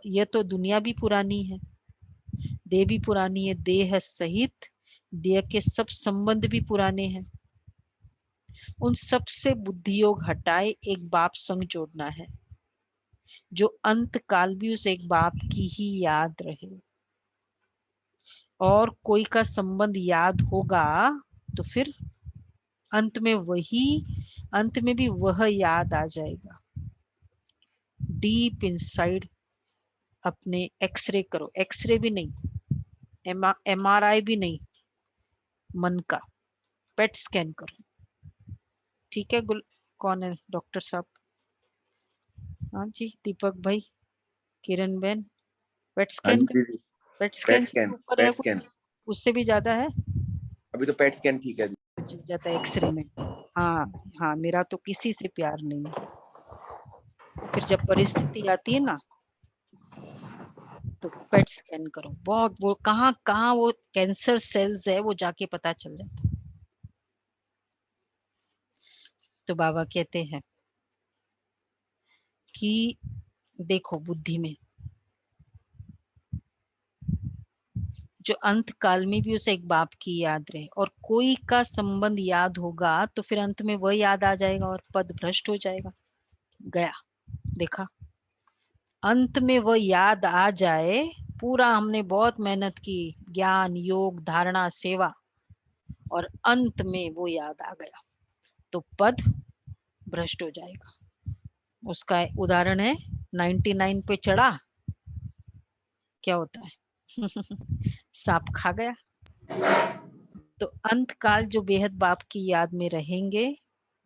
यह तो दुनिया भी पुरानी है, देह भी पुरानी है, देह सहित देह के सब संबंध भी पुराने हैं। उन सब से बुद्धि योग हटाए एक बाप संग जोड़ना है, जो अंत काल भी उस एक बाप की ही याद रहे। और कोई का संबंध याद होगा तो फिर अंत में भी वह याद आ जाएगा। डीप इनसाइड अपने एक्सरे करो, एक्सरे भी नहीं, MRI भी नहीं, मन का पेट स्कैन करो। ठीक है, कौन है डॉक्टर साहब? हाँ जी, दीपक भाई, किरण बहन, पेट स्कैन ऊपर है, उससे भी ज्यादा है? अभी तो पेट स्कैन ठीक है, जाता है एक्सरे में। हाँ हाँ, मेरा तो किसी से प्यार नहीं है। फिर जब परिस्थिति आती है ना, तो पेट स्कैन करो, बहुत वो कहाँ कहाँ वो कैंसर सेल्स है वो जाके पता चल जाता है। तो बाबा कहते हैं कि देखो बुद्धि में, जो अंत काल में भी उसे एक बाप की याद रहे और कोई का संबंध याद होगा तो फिर अंत में वह याद आ जाएगा और पद भ्रष्ट हो जाएगा। गया, देखा, अंत में वह याद आ जाए, पूरा हमने बहुत मेहनत की, ज्ञान योग धारणा सेवा, और अंत में वो याद आ गया तो पद भ्रष्ट हो जाएगा। उसका उदाहरण है 99 पे चढ़ा, क्या होता है सांप खा गया। तो अंत काल जो बेहद बाप की याद में रहेंगे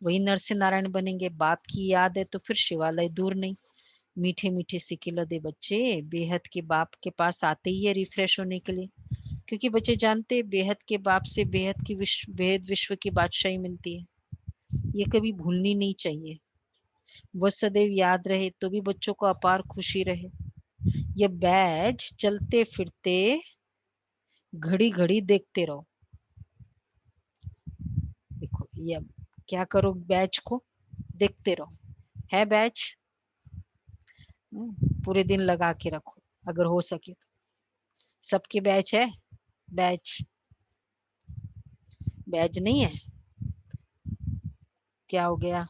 वही नरसिंह नारायण बनेंगे। बाप की याद है तो फिर शिवालय दूर नहीं। मीठे मीठे सिकिलदे बच्चे बेहद के बाप के पास आते ही है रिफ्रेश होने के लिए, क्योंकि बच्चे जानते हैं बेहद के बाप से बेहद की बेहद विश्व की बादशाही मिलती है। ये कभी भूलनी नहीं चाहिए। वह सदैव याद रहे तो भी बच्चों को अपार खुशी रहे। ये बैज चलते फिरते घड़ी घड़ी देखते रहो। देखो ये क्या करो, बैच को देखते रहो। है बैच, पूरे दिन लगा के रखो अगर हो सके तो। सबके बैच है, बैच बैच नहीं है, क्या हो गया,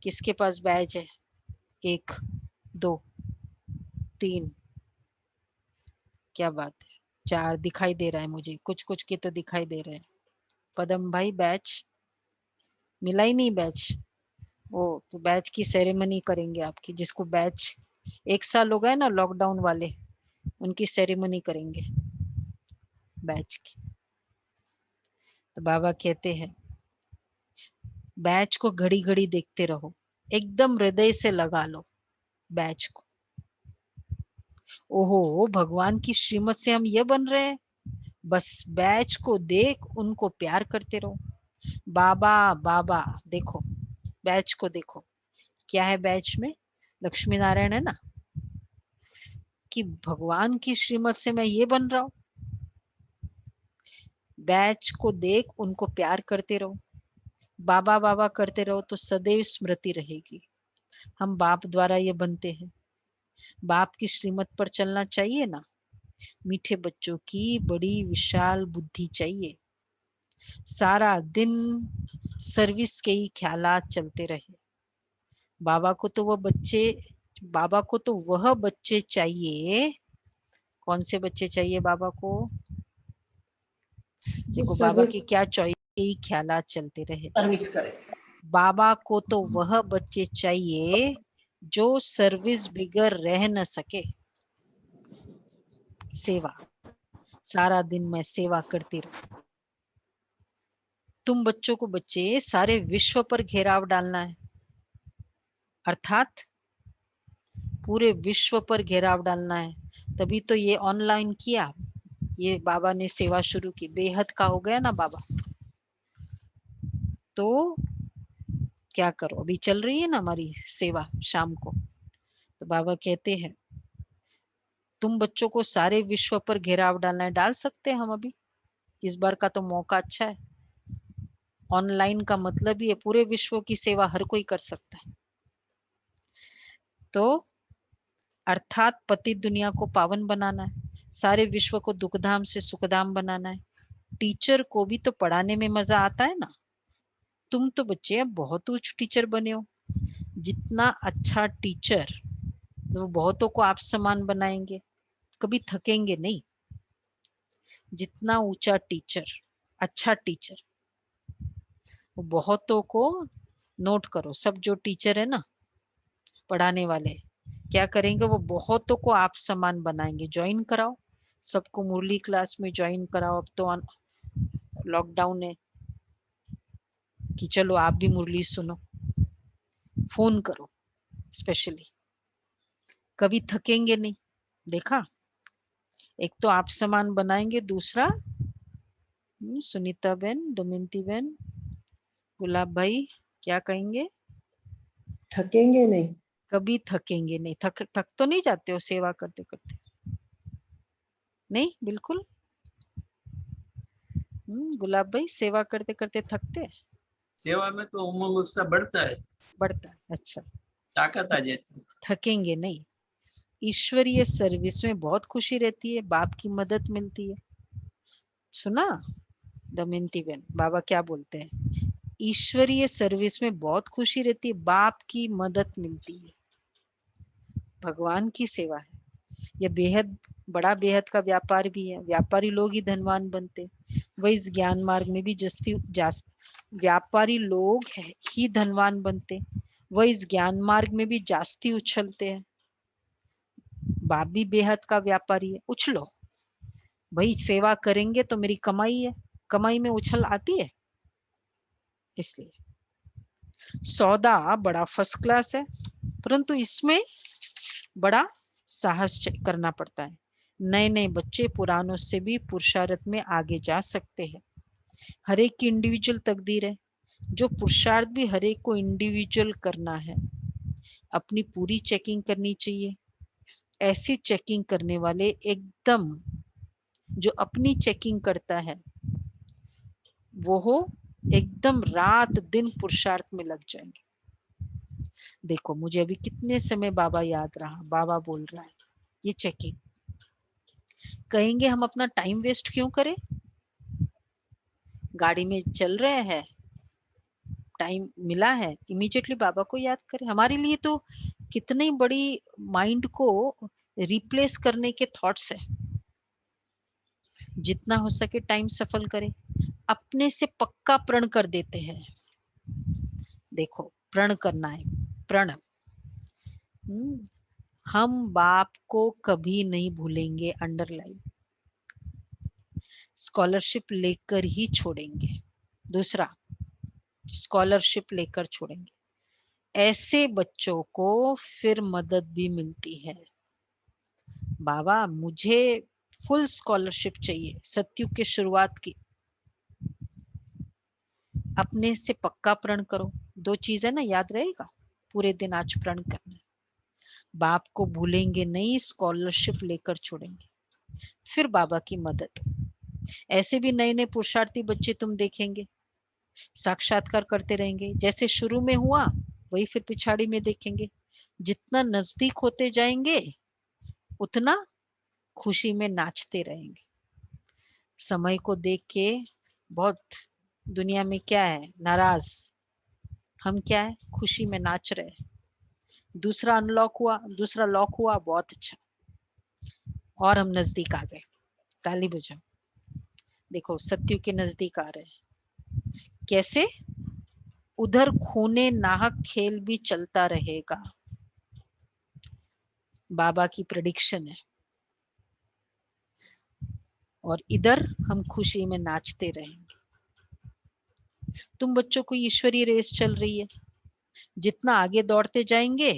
किसके पास बैच है? 1 2 3, क्या बात है, 4 दिखाई दे रहा है मुझे, कुछ कुछ के तो दिखाई दे रहे हैं। पदम भाई बैच मिला ही नहीं बैच। ओ तो बैच की सेरेमनी करेंगे आपकी, जिसको बैच 1 साल हो गए ना लॉकडाउन वाले, उनकी सेरेमनी करेंगे बैच की। तो बाबा कहते हैं बैच को घड़ी घड़ी देखते रहो, एकदम हृदय से लगा लो बैच को। ओहो भगवान की श्रीमत से हम ये बन रहे हैं, बस बैच को देख उनको प्यार करते रहो। बाबा बाबा देखो, बैच को देखो, क्या है बैच में? लक्ष्मी नारायण है ना, कि भगवान की श्रीमत से मैं ये बन रहा हूं। बैच को देख उनको प्यार करते रहो, बाबा बाबा करते रहो तो सदैव स्मृति रहेगी। हम बाप द्वारा ये बनते हैं, बाप की श्रीमत पर चलना चाहिए ना। मीठे बच्चों की बड़ी विशाल बुद्धि चाहिए, सारा दिन सर्विस के ही ख्यालात चलते रहे। बाबा को तो वह बच्चे चाहिए। कौन से बच्चे चाहिए बाबा को? जो देखो बाबा की सर्विस क्या चॉइस, यही ख्यालात चलते रहे। सर्विस करे। बाबा को तो वह बच्चे चाहिए जो सर्विस बिगर रह न सके। सेवा, सारा दिन मैं सेवा करती रहूं। तुम बच्चों को बच्चे सारे विश्व पर घेराव डालना है, अर्थात पूरे विश्व पर घेराव डालना है। तभी तो ये ऑनलाइन किया, ये बाबा ने सेवा शुरू की, बेहद का हो गया ना बाबा। तो क्या करो, अभी चल रही है ना हमारी सेवा शाम को। तो बाबा कहते हैं तुम बच्चों को सारे विश्व पर घेराव डालना है, डाल सकते हैं हम अभी, इस बार का तो मौका अच्छा है। ऑनलाइन का मतलब ही है पूरे विश्व की सेवा हर कोई कर सकता है। तो अर्थात पति दुनिया को पावन बनाना है, सारे विश्व को दुखधाम से सुखधाम बनाना है। टीचर को भी तो पढ़ाने में मजा आता है ना। तुम तो बच्चे अब बहुत उच्च टीचर बने हो, जितना अच्छा टीचर तो बहुतों को आप समान बनाएंगे, कभी थकेंगे नहीं। जितना ऊंचा टीचर, अच्छा टीचर, वो बहुतों को, नोट करो, सब जो टीचर है ना पढ़ाने वाले क्या करेंगे, वो बहुतों को आप समान बनाएंगे। ज्वाइन कराओ सबको, मुरली क्लास में ज्वाइन कराओ। अब तो लॉकडाउन है कि चलो आप भी मुरली सुनो, फोन करो स्पेशली, कभी थकेंगे नहीं। देखा, एक तो आप समान बनाएंगे, दूसरा सुनीता बहन, दमयंती बहन, गुलाब भाई क्या कहेंगे? थकेंगे नहीं। कभी थकेंगे नहीं। थक तो नहीं जाते हो सेवा करते करते? नहीं, बिल्कुल। गुलाब भाई सेवा करते करते थकते? सेवा में तो उमंग उत्साह बढ़ता है, बढ़ता है। अच्छा, ताकत आ जाती है। थकेंगे नहीं। ईश्वरीय सर्विस में बहुत खुशी रहती है, बाप की मदद मिलती है। सुना दमयंती बहन, बाबा क्या बोलते हैं? ईश्वरीय सर्विस में बहुत खुशी रहती है, बाप की मदद मिलती है। भगवान की सेवा है, यह बेहद बड़ा बेहद का व्यापार भी है। व्यापारी लोग ही धनवान बनते, वह इस ज्ञान मार्ग में भी व्यापारी लोग ही धनवान बनते, वह इस ज्ञान मार्ग में भी जास्ती उछलते हैं। बाप भी बेहद का व्यापारी है। उछलो भाई, सेवा करेंगे तो मेरी कमाई है, कमाई में उछल आती है। इसलिए सौदा बड़ा फर्स्ट क्लास है, परंतु इसमें बड़ा साहस करना पड़ता है। नए नए बच्चे पुरानों से भी पुरुषार्थ में आगे जा सकते हैं। हर एक की इंडिविजुअल तकदीर है, जो पुरुषार्थ भी हर एक को इंडिविजुअल करना है। अपनी पूरी चेकिंग करनी चाहिए। ऐसी चेकिंग करने वाले एकदम जो अपनी चेकिंग करता है वो हो एकदम रात दिन पुरुषार्थ में लग जाएंगे। देखो मुझे अभी कितने समय बाबा याद रहा, बाबा बोल रहा है ये चेकिंग। कहेंगे हम अपना टाइम वेस्ट क्यों करें? गाड़ी में चल रहे हैं, टाइम मिला है, इमीडिएटली बाबा को याद करें। हमारे लिए तो कितनी बड़ी माइंड को रिप्लेस करने के थॉट्स है। जितना हो सके टाइम सफल करें। अपने से पक्का प्रण कर देते हैं। देखो प्रण करना है, प्रण। हम बाप को कभी नहीं भूलेंगे, अंडरलाइन। स्कॉलरशिप लेकर ही छोड़ेंगे। दूसरा, स्कॉलरशिप लेकर छोड़ेंगे। ऐसे बच्चों को फिर मदद भी मिलती है। बाबा मुझे फुल स्कॉलरशिप चाहिए, सत्युग की शुरुआत की। अपने से पक्का प्रण करो। दो चीज है ना, याद रहेगा। पूरे दिन आज प्रण करना है, बाप को भूलेंगे नहीं, स्कॉलरशिप लेकर छोड़ेंगे, फिर बाबा की मदद। ऐसे भी नए नए पुरुषार्थी बच्चे तुम देखेंगे, साक्षात्कार करते रहेंगे। जैसे शुरू में हुआ वही फिर पिछाड़ी में देखेंगे। जितना नजदीक होते जाएंगे उतना खुशी में नाचते रहेंगे। समय को देख के बहुत दुनिया में क्या है, नाराज। हम क्या है, खुशी में नाच रहे हैं। दूसरा अनलॉक हुआ, दूसरा लॉक हुआ, बहुत अच्छा, और हम नजदीक आ गए। ताली बजाओ। देखो सत्यु के नजदीक आ रहे हैं। कैसे? उधर खूने नाहक खेल भी चलता रहेगा, बाबा की प्रेडिक्शन है। और इधर हम खुशी में नाचते रहेंगे। तुम बच्चों को ईश्वरीय रेस चल रही है, जितना आगे दौड़ते जाएंगे,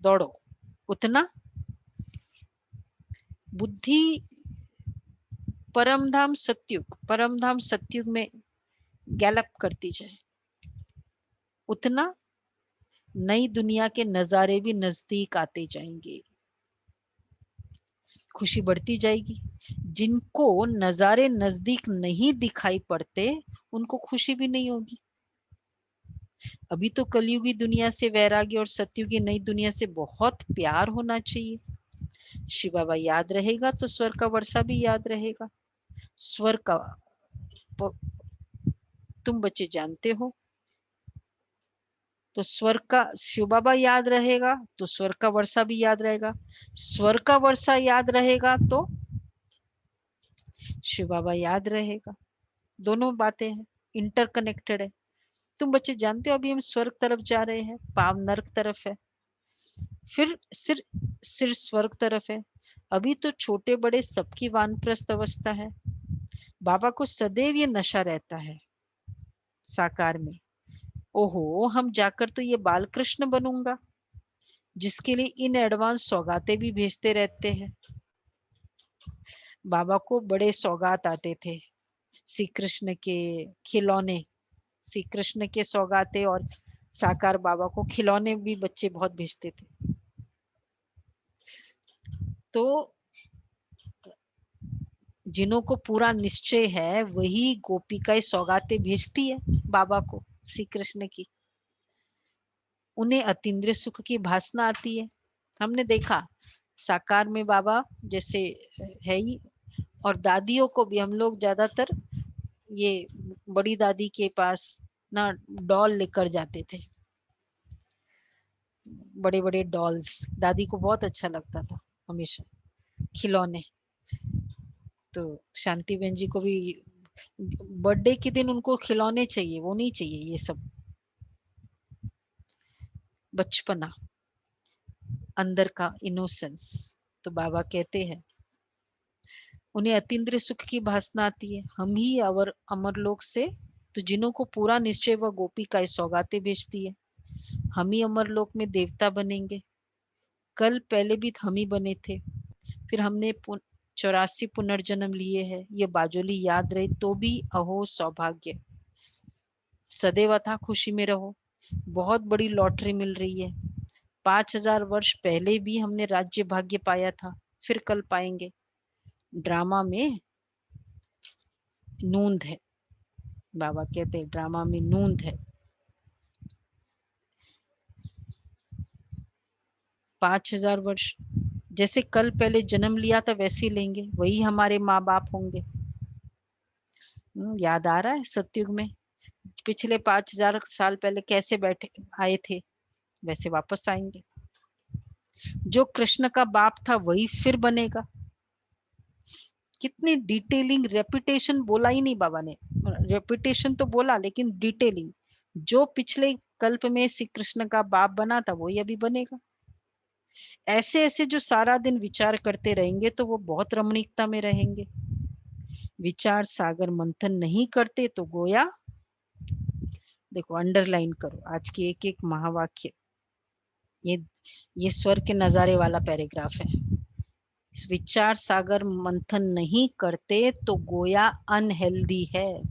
दौड़ो उतना बुद्धि परमधाम सत्युग में गैलप करती जाए, उतना नई दुनिया के नजारे भी नजदीक आते जाएंगे। खुशी बढ़ती जाएगी। जिनको नजारे नजदीक नहीं दिखाई पड़ते उनको खुशी भी नहीं होगी। अभी तो कलयुगी दुनिया से वैराग्य और सत्युगी नई दुनिया से बहुत प्यार होना चाहिए। शिव बाबा याद रहेगा तो स्वर्ग का वर्षा भी याद रहेगा। स्वर्ग का तुम बच्चे जानते हो, तो स्वर्ग का शिव बाबा याद रहेगा तो स्वर्ग का वर्षा भी याद रहेगा। स्वर्ग का वर्षा याद रहेगा तो शिव बाबा याद रहेगा। दोनों बातें हैं, इंटरकनेक्टेड है। तुम बच्चे जानते हो अभी हम स्वर्ग तरफ जा रहे हैं, पाव नर्क तरफ है, फिर सिर स्वर्ग तरफ है। अभी तो छोटे बड़े सबकी वानप्रस्थ अवस्था है। बाबा को सदैव ये नशा रहता है साकार में। ओहो हम जाकर तो ये बाल कृष्ण बनूंगा, जिसके लिए इन एडवांस सौगातें भी भेजते रहते हैं। बाबा को बड़े सौगात आते थे, श्री कृष्ण के खिलौने, श्री कृष्ण के सौगाते और साकार बाबा को खिलौने भी बच्चे बहुत भेजते थे। तो जिन्हों को पूरा निश्चय है वही गोपिकाएं सौगातें भेजती है बाबा को श्री कृष्ण की। उन्हें अतीन्द्रिय सुख की भासना आती है। हमने देखा साकार में बाबा जैसे है ही, और दादियों को भी हम लोग ज्यादातर ये बड़ी दादी के पास ना डॉल लेकर जाते थे, बड़े बड़े डॉल्स। दादी को बहुत अच्छा लगता था हमेशा खिलौने। तो शांति बहन जी को भी बर्थडे के दिन उनको खिलौने चाहिए, वो नहीं चाहिए ये सब। बचपना, अंदर का इनोसेंस। तो बाबा कहते हैं उन्हें अतीन्द्रिय सुख की भासना आती है। हम ही अमर लोक से, तो जिन्हों को पूरा निश्चय व गोपी का सौगाते भेजती है। हम ही अमर लोक में देवता बनेंगे। कल पहले भी हम ही बने थे, फिर हमने 84 पुनर्जन्म लिए हैं। ये बाजोली याद रहे तो भी अहो सौभाग्य। सदैव था खुशी में रहो। बहुत बड़ी लॉटरी मिल रही है। 5000 वर्ष पहले भी हमने राज्य भाग्य पाया था, फिर कल पाएंगे। ड्रामा में नूंद है। बाबा कहते हैं ड्रामा में नूंद है। 5000 वर्ष जैसे कल पहले जन्म लिया था वैसे ही लेंगे, वही हमारे माँ बाप होंगे। याद आ रहा है सतयुग में पिछले 5000 साल पहले कैसे बैठे आए थे, वैसे वापस आएंगे। जो कृष्ण का बाप था वही फिर बनेगा। कितनी डिटेलिंग, रेपिटेशन बोला ही नहीं बाबा ने, रेपिटेशन तो बोला लेकिन डिटेलिंग। जो पिछले कल्प में श्री कृष्ण का बाप बना था वही अभी बनेगा। ऐसे ऐसे जो सारा दिन विचार करते रहेंगे तो वो बहुत रमणीकता में रहेंगे। विचार सागर मंथन नहीं करते तो गोया, देखो अंडरलाइन करो आज की एक एक महावाक्य। ये स्वर के नजारे वाला पैराग्राफ है। इस विचार सागर मंथन नहीं करते तो गोया अनहेल्दी है।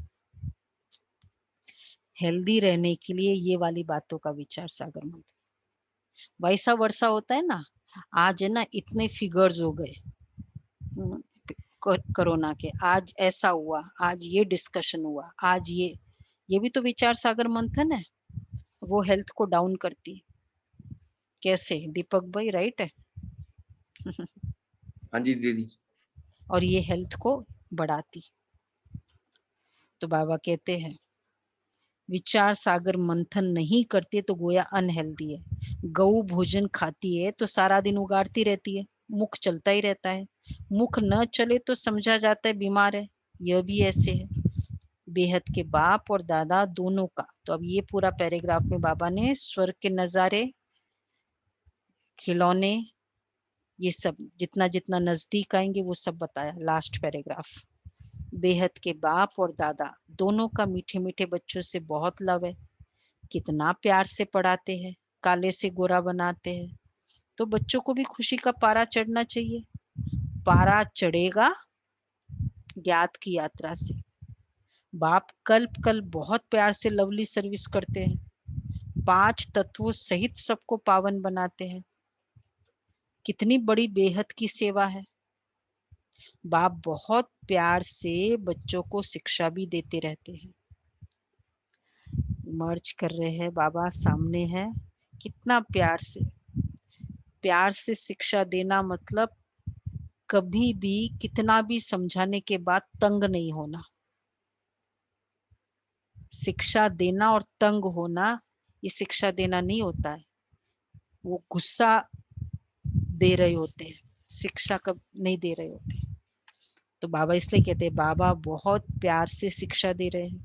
हेल्दी रहने के लिए ये वाली बातों का विचार सागर मंथन। वैसा वर्षा होता है ना, आज है ना इतने फिगर्स हो गए कोरोना के, आज ऐसा हुआ, आज ये डिस्कशन हुआ, आज ये भी तो विचार सागर मंथन है। वो हेल्थ को डाउन करती है। कैसे दीपक भाई, राइट है? हाँ जी दीदी। और ये हेल्थ को बढ़ाती। तो बाबा कहते हैं विचार सागर मंथन नहीं करती तो गोया अनहेल्दी है। गऊ भोजन खाती है तो सारा दिन उगाड़ती रहती है, मुख चलता ही रहता है। मुख न चले तो समझा जाता है बीमार है। यह भी ऐसे है। बेहद के बाप और दादा दोनों का। तो अब ये पूरा पैराग्राफ में बाबा ने स्वर्ग के नजारे, खिलौने, ये सब जितना जितना नजदीक आएंगे वो सब बताया। लास्ट पैराग्राफ, बेहद के बाप और दादा दोनों का मीठे मीठे बच्चों से बहुत लव है। कितना प्यार से पढ़ाते हैं, काले से गोरा बनाते हैं। तो बच्चों को भी खुशी का पारा चढ़ना चाहिए। पारा चढ़ेगा ज्ञात की यात्रा से। बाप कल बहुत प्यार से लवली सर्विस करते हैं। 5 तत्वों सहित सबको पावन बनाते हैं। कितनी बड़ी बेहद की सेवा है। बाप बहुत प्यार से बच्चों को शिक्षा भी देते रहते हैं। मर्ज कर रहे हैं, बाबा सामने है। कितना प्यार से शिक्षा देना, मतलब कभी भी कितना भी समझाने के बाद तंग नहीं होना। शिक्षा देना और तंग होना, ये शिक्षा देना नहीं होता है। वो गुस्सा दे रहे होते हैं, शिक्षा कब नहीं दे रहे होते। तो बाबा इसलिए कहते हैं बाबा बहुत प्यार से शिक्षा दे रहे हैं,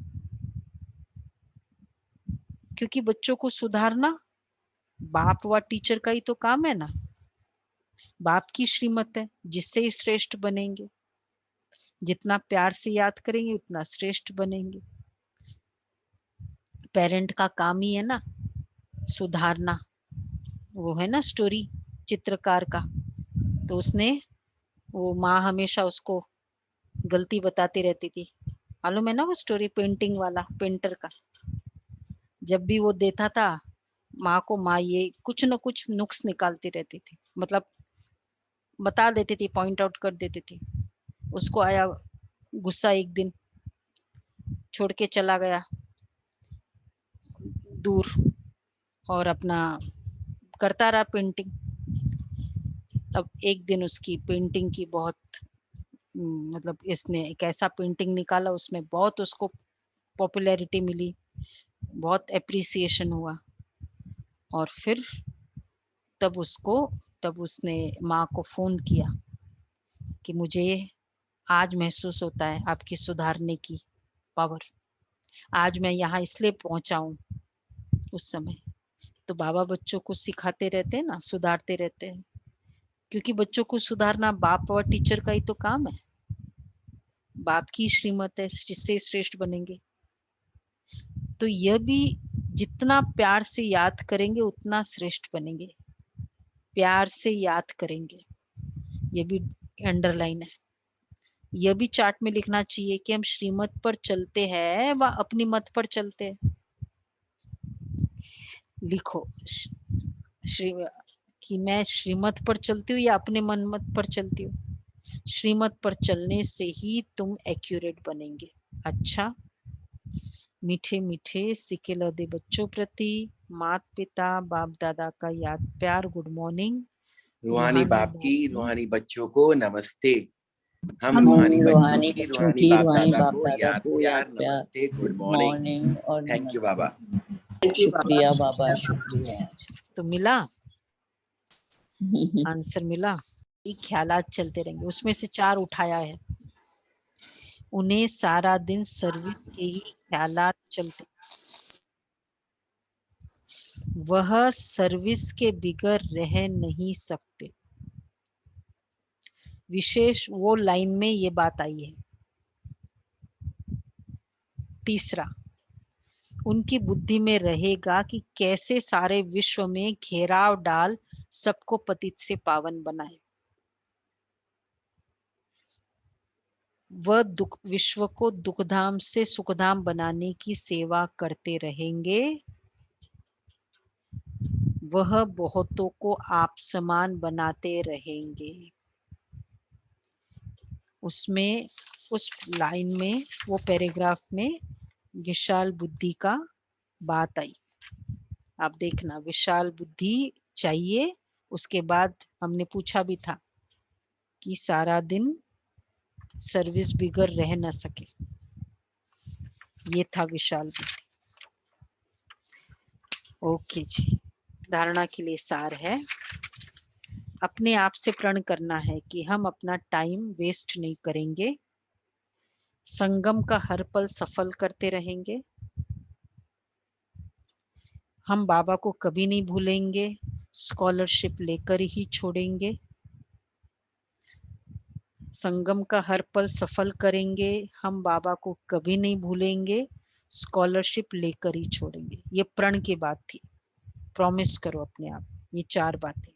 क्योंकि बच्चों को सुधारना बाप व टीचर का ही तो काम है ना। बाप की श्रीमत है, जिससे ही श्रेष्ठ बनेंगे। जितना प्यार से याद करेंगे उतना श्रेष्ठ बनेंगे। पेरेंट का काम ही है ना सुधारना। वो है ना स्टोरी चित्रकार का, तो उसने, वो माँ हमेशा उसको गलती बताती रहती थी। मालूम है ना वो स्टोरी, पेंटिंग वाला, पेंटर का। जब भी वो देता था माँ को, माँ ये कुछ न कुछ नुक्स निकालती रहती थी, मतलब बता देती थी, पॉइंट आउट कर देती थी। उसको आया गुस्सा, एक दिन छोड़ के चला गया दूर और अपना करता रहा पेंटिंग। अब एक दिन उसकी पेंटिंग की बहुत मतलब इसने एक ऐसा पेंटिंग निकाला, उसमें बहुत उसको पॉपुलैरिटी मिली, बहुत एप्रिसिएशन हुआ। और फिर तब उसने माँ को फोन किया कि मुझे आज महसूस होता है आपकी सुधारने की पावर, आज मैं यहाँ इसलिए पहुंचा हूँ। उस समय तो बाबा बच्चों को सिखाते रहते हैं ना, सुधारते रहते हैं, क्योंकि बच्चों को सुधारना बाप और टीचर का ही तो काम है। बाप की श्रीमत है, जिससे श्रेष्ठ बनेंगे। तो यह भी जितना प्यार से याद करेंगे उतना श्रेष्ठ बनेंगे। प्यार से याद करेंगे, ये भी अंडरलाइन है। यह भी चार्ट में लिखना चाहिए कि हम श्रीमत पर चलते हैं व अपनी मत पर चलते हैं। लिखो श्री कि मैं श्रीमत पर चलती हूँ या अपने मन मत पर चलती हूँ। श्रीमत पर चलने से ही तुम एक्यूरेट बनेंगे। अच्छा, मीठे मीठे सिके लदे बच्चों प्रति मात पिता बाप दादा का याद प्यार गुड मॉर्निंग। रूहानी बाप की रूहानी बच्चों को नमस्ते। हम हम रूहानी रूहानी बच्चों बच्चों की की बाप रूहानी दादा बाप को दादा याद को प्यार याद प्यार नमस्ते गुड गुड मॉर्निंग। मॉर्निंग और थैंक यू नमस्ते। बाबा। शुक्रिया बाबा, शुक्रिया। तो मिला आंसर, मिला। ये ख्यालात चलते रहेंगे, उसमें से 4 उठाया है। उन्हें सारा दिन सर्विस के ही ख्यालात चलते, वह सर्विस के बिगर रह नहीं सकते। विशेष वो लाइन में ये बात आई है। तीसरा, उनकी बुद्धि में रहेगा कि कैसे सारे विश्व में घेराव डाल सबको पतित से पावन बनाए। वह विश्व को दुखधाम से सुखधाम बनाने की सेवा करते रहेंगे। वह बहुतों को आप समान बनाते रहेंगे। उसमें उस लाइन में, वो पैराग्राफ में विशाल बुद्धि का बात आई। आप देखना, विशाल बुद्धि चाहिए। उसके बाद हमने पूछा भी था कि सारा दिन सर्विस बिगर रह न सके, ये था विशाल बुद्धि। ओके जी, धारणा के लिए सार है, अपने आप से प्रण करना है कि हम अपना टाइम वेस्ट नहीं करेंगे, संगम का हर पल सफल करते रहेंगे, हम बाबा को कभी नहीं भूलेंगे, स्कॉलरशिप लेकर ही छोड़ेंगे, संगम का हर पल सफल करेंगे, हम बाबा को कभी नहीं भूलेंगे, स्कॉलरशिप लेकर ही छोड़ेंगे। ये प्रण की बात थी, प्रॉमिस करो अपने आप। ये 4 बातें,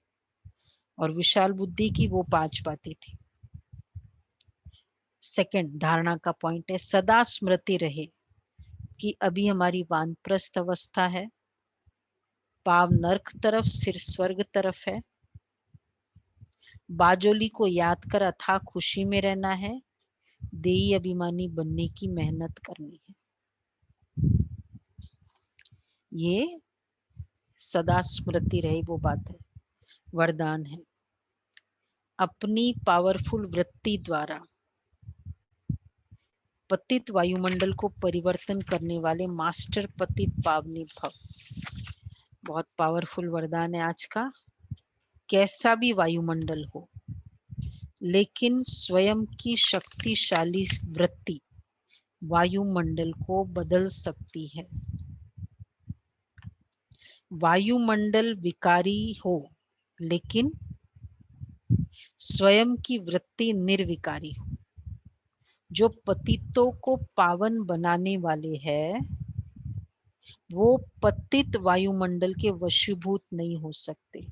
और विशाल बुद्धि की वो 5 बातें थी। सेकंड धारणा का पॉइंट है, सदा स्मृति रहे कि अभी हमारी वानप्रस्थ अवस्था है, पाव नर्क तरफ सिर स्वर्ग तरफ है। बाजोली को याद कर अथाह खुशी में रहना है, देही अभिमानी बनने की मेहनत करनी है। ये सदा स्मृति रहे वो बात है, वरदान है। अपनी पावरफुल वृत्ति द्वारा पतित वायुमंडल को परिवर्तन करने वाले मास्टर पतित पावनी भव। बहुत पावरफुल वरदान है आज का। कैसा भी वायुमंडल हो, लेकिन स्वयं की शक्तिशाली वृत्ति वायुमंडल को बदल सकती है। वायुमंडल विकारी हो, लेकिन स्वयं की वृत्ति निर्विकारी हो। जो पतितों को पावन बनाने वाले हैं, वो पतित वायुमंडल के वशीभूत नहीं हो सकते।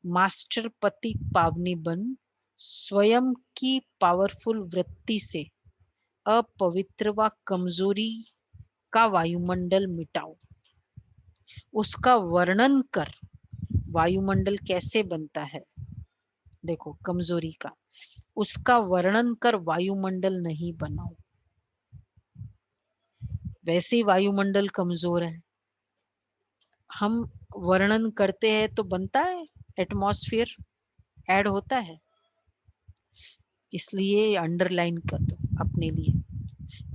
मास्टर पति पावनी बन स्वयं की पावरफुल वृत्ति से अपवित्र व कमजोरी का वायुमंडल मिटाओ, उसका वर्णन कर। वायुमंडल कैसे बनता है, देखो कमजोरी का, उसका वर्णन कर, वायुमंडल नहीं बनाओ। वैसे ही वायुमंडल कमजोर है, हम वर्णन करते हैं तो बनता है, एटमॉस्फेयर ऐड होता है। इसलिए अंडरलाइन कर दो अपने लिए,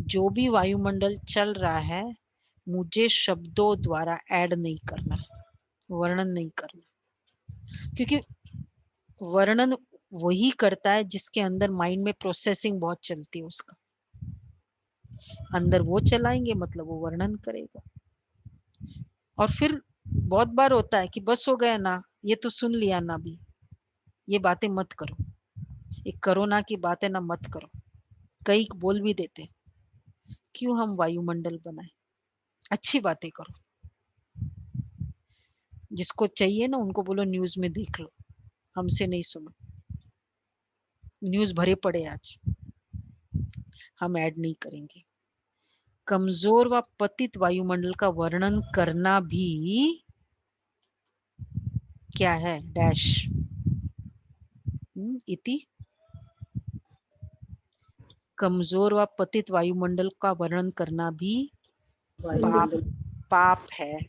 जो भी वायुमंडल चल रहा है मुझे शब्दों द्वारा ऐड नहीं करना, वर्णन नहीं करना, क्योंकि वर्णन वही करता है जिसके अंदर माइंड में प्रोसेसिंग बहुत चलती है, उसका अंदर वो चलाएंगे मतलब वो वर्णन करेगा। और फिर बहुत बार होता है कि बस हो गया ना, ये तो सुन लिया ना, भी ये बातें मत करो, ये करो ना की बातें ना मत करो। कई बोल भी देते, क्यों हम वायुमंडल बनाए, अच्छी बातें करो। जिसको चाहिए ना उनको बोलो न्यूज में देख लो, हमसे नहीं सुनो, न्यूज भरे पड़े आज, हम ऐड नहीं करेंगे। कमजोर व पतित वायुमंडल का वर्णन करना भी क्या है, डैश इति। कमजोर व पतित वायुमंडल का वर्णन करना भी पाप, पाप है।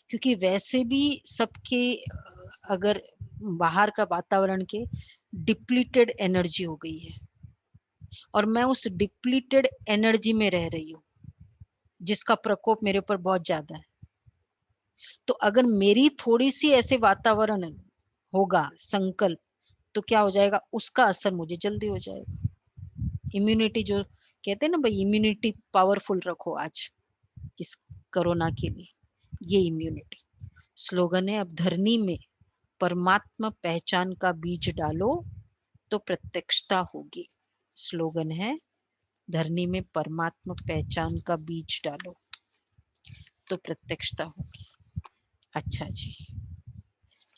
क्योंकि वैसे भी सबके अगर बाहर का वातावरण के डिप्लीटेड एनर्जी हो गई है, और मैं उस डिप्लीटेड एनर्जी में रह रही हूँ जिसका प्रकोप मेरे ऊपर बहुत ज्यादा है। तो अगर मेरी थोड़ी सी ऐसे वातावरण होगा संकल्प, तो क्या हो जाएगा, उसका असर मुझे जल्दी हो जाएगा। इम्यूनिटी जो कहते हैं ना भाई, इम्यूनिटी पावरफुल रखो आज इस कोरोना के लिए, ये इम्यूनिटी स्लोगन है। अब धरनी में परमात्मा पहचान का बीज डालो तो प्रत्यक्षता होगी। स्लोगन है, धरनी में परमात्मा पहचान का बीज डालो तो प्रत्यक्षता होगी। अच्छा जी,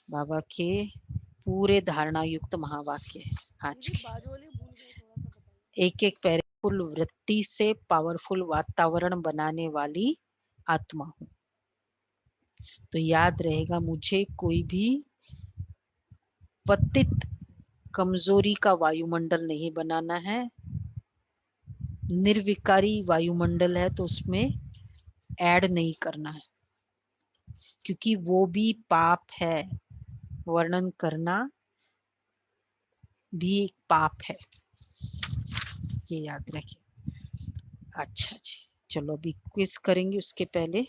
बाबा के पूरे धारणा युक्त महावाक्य है आज के। एक एक पावरफुल वृत्ति से पावरफुल वातावरण बनाने वाली आत्मा हूँ। तो याद रहेगा, मुझे कोई भी पतित कमजोरी का वायुमंडल नहीं बनाना है। निर्विकारी वायुमंडल है तो उसमें ऐड नहीं करना है, क्योंकि वो भी पाप है, वर्णन करना भी एक पाप है, ये याद रखिए। अच्छा जी, चलो अभी क्विज करेंगे, उसके पहले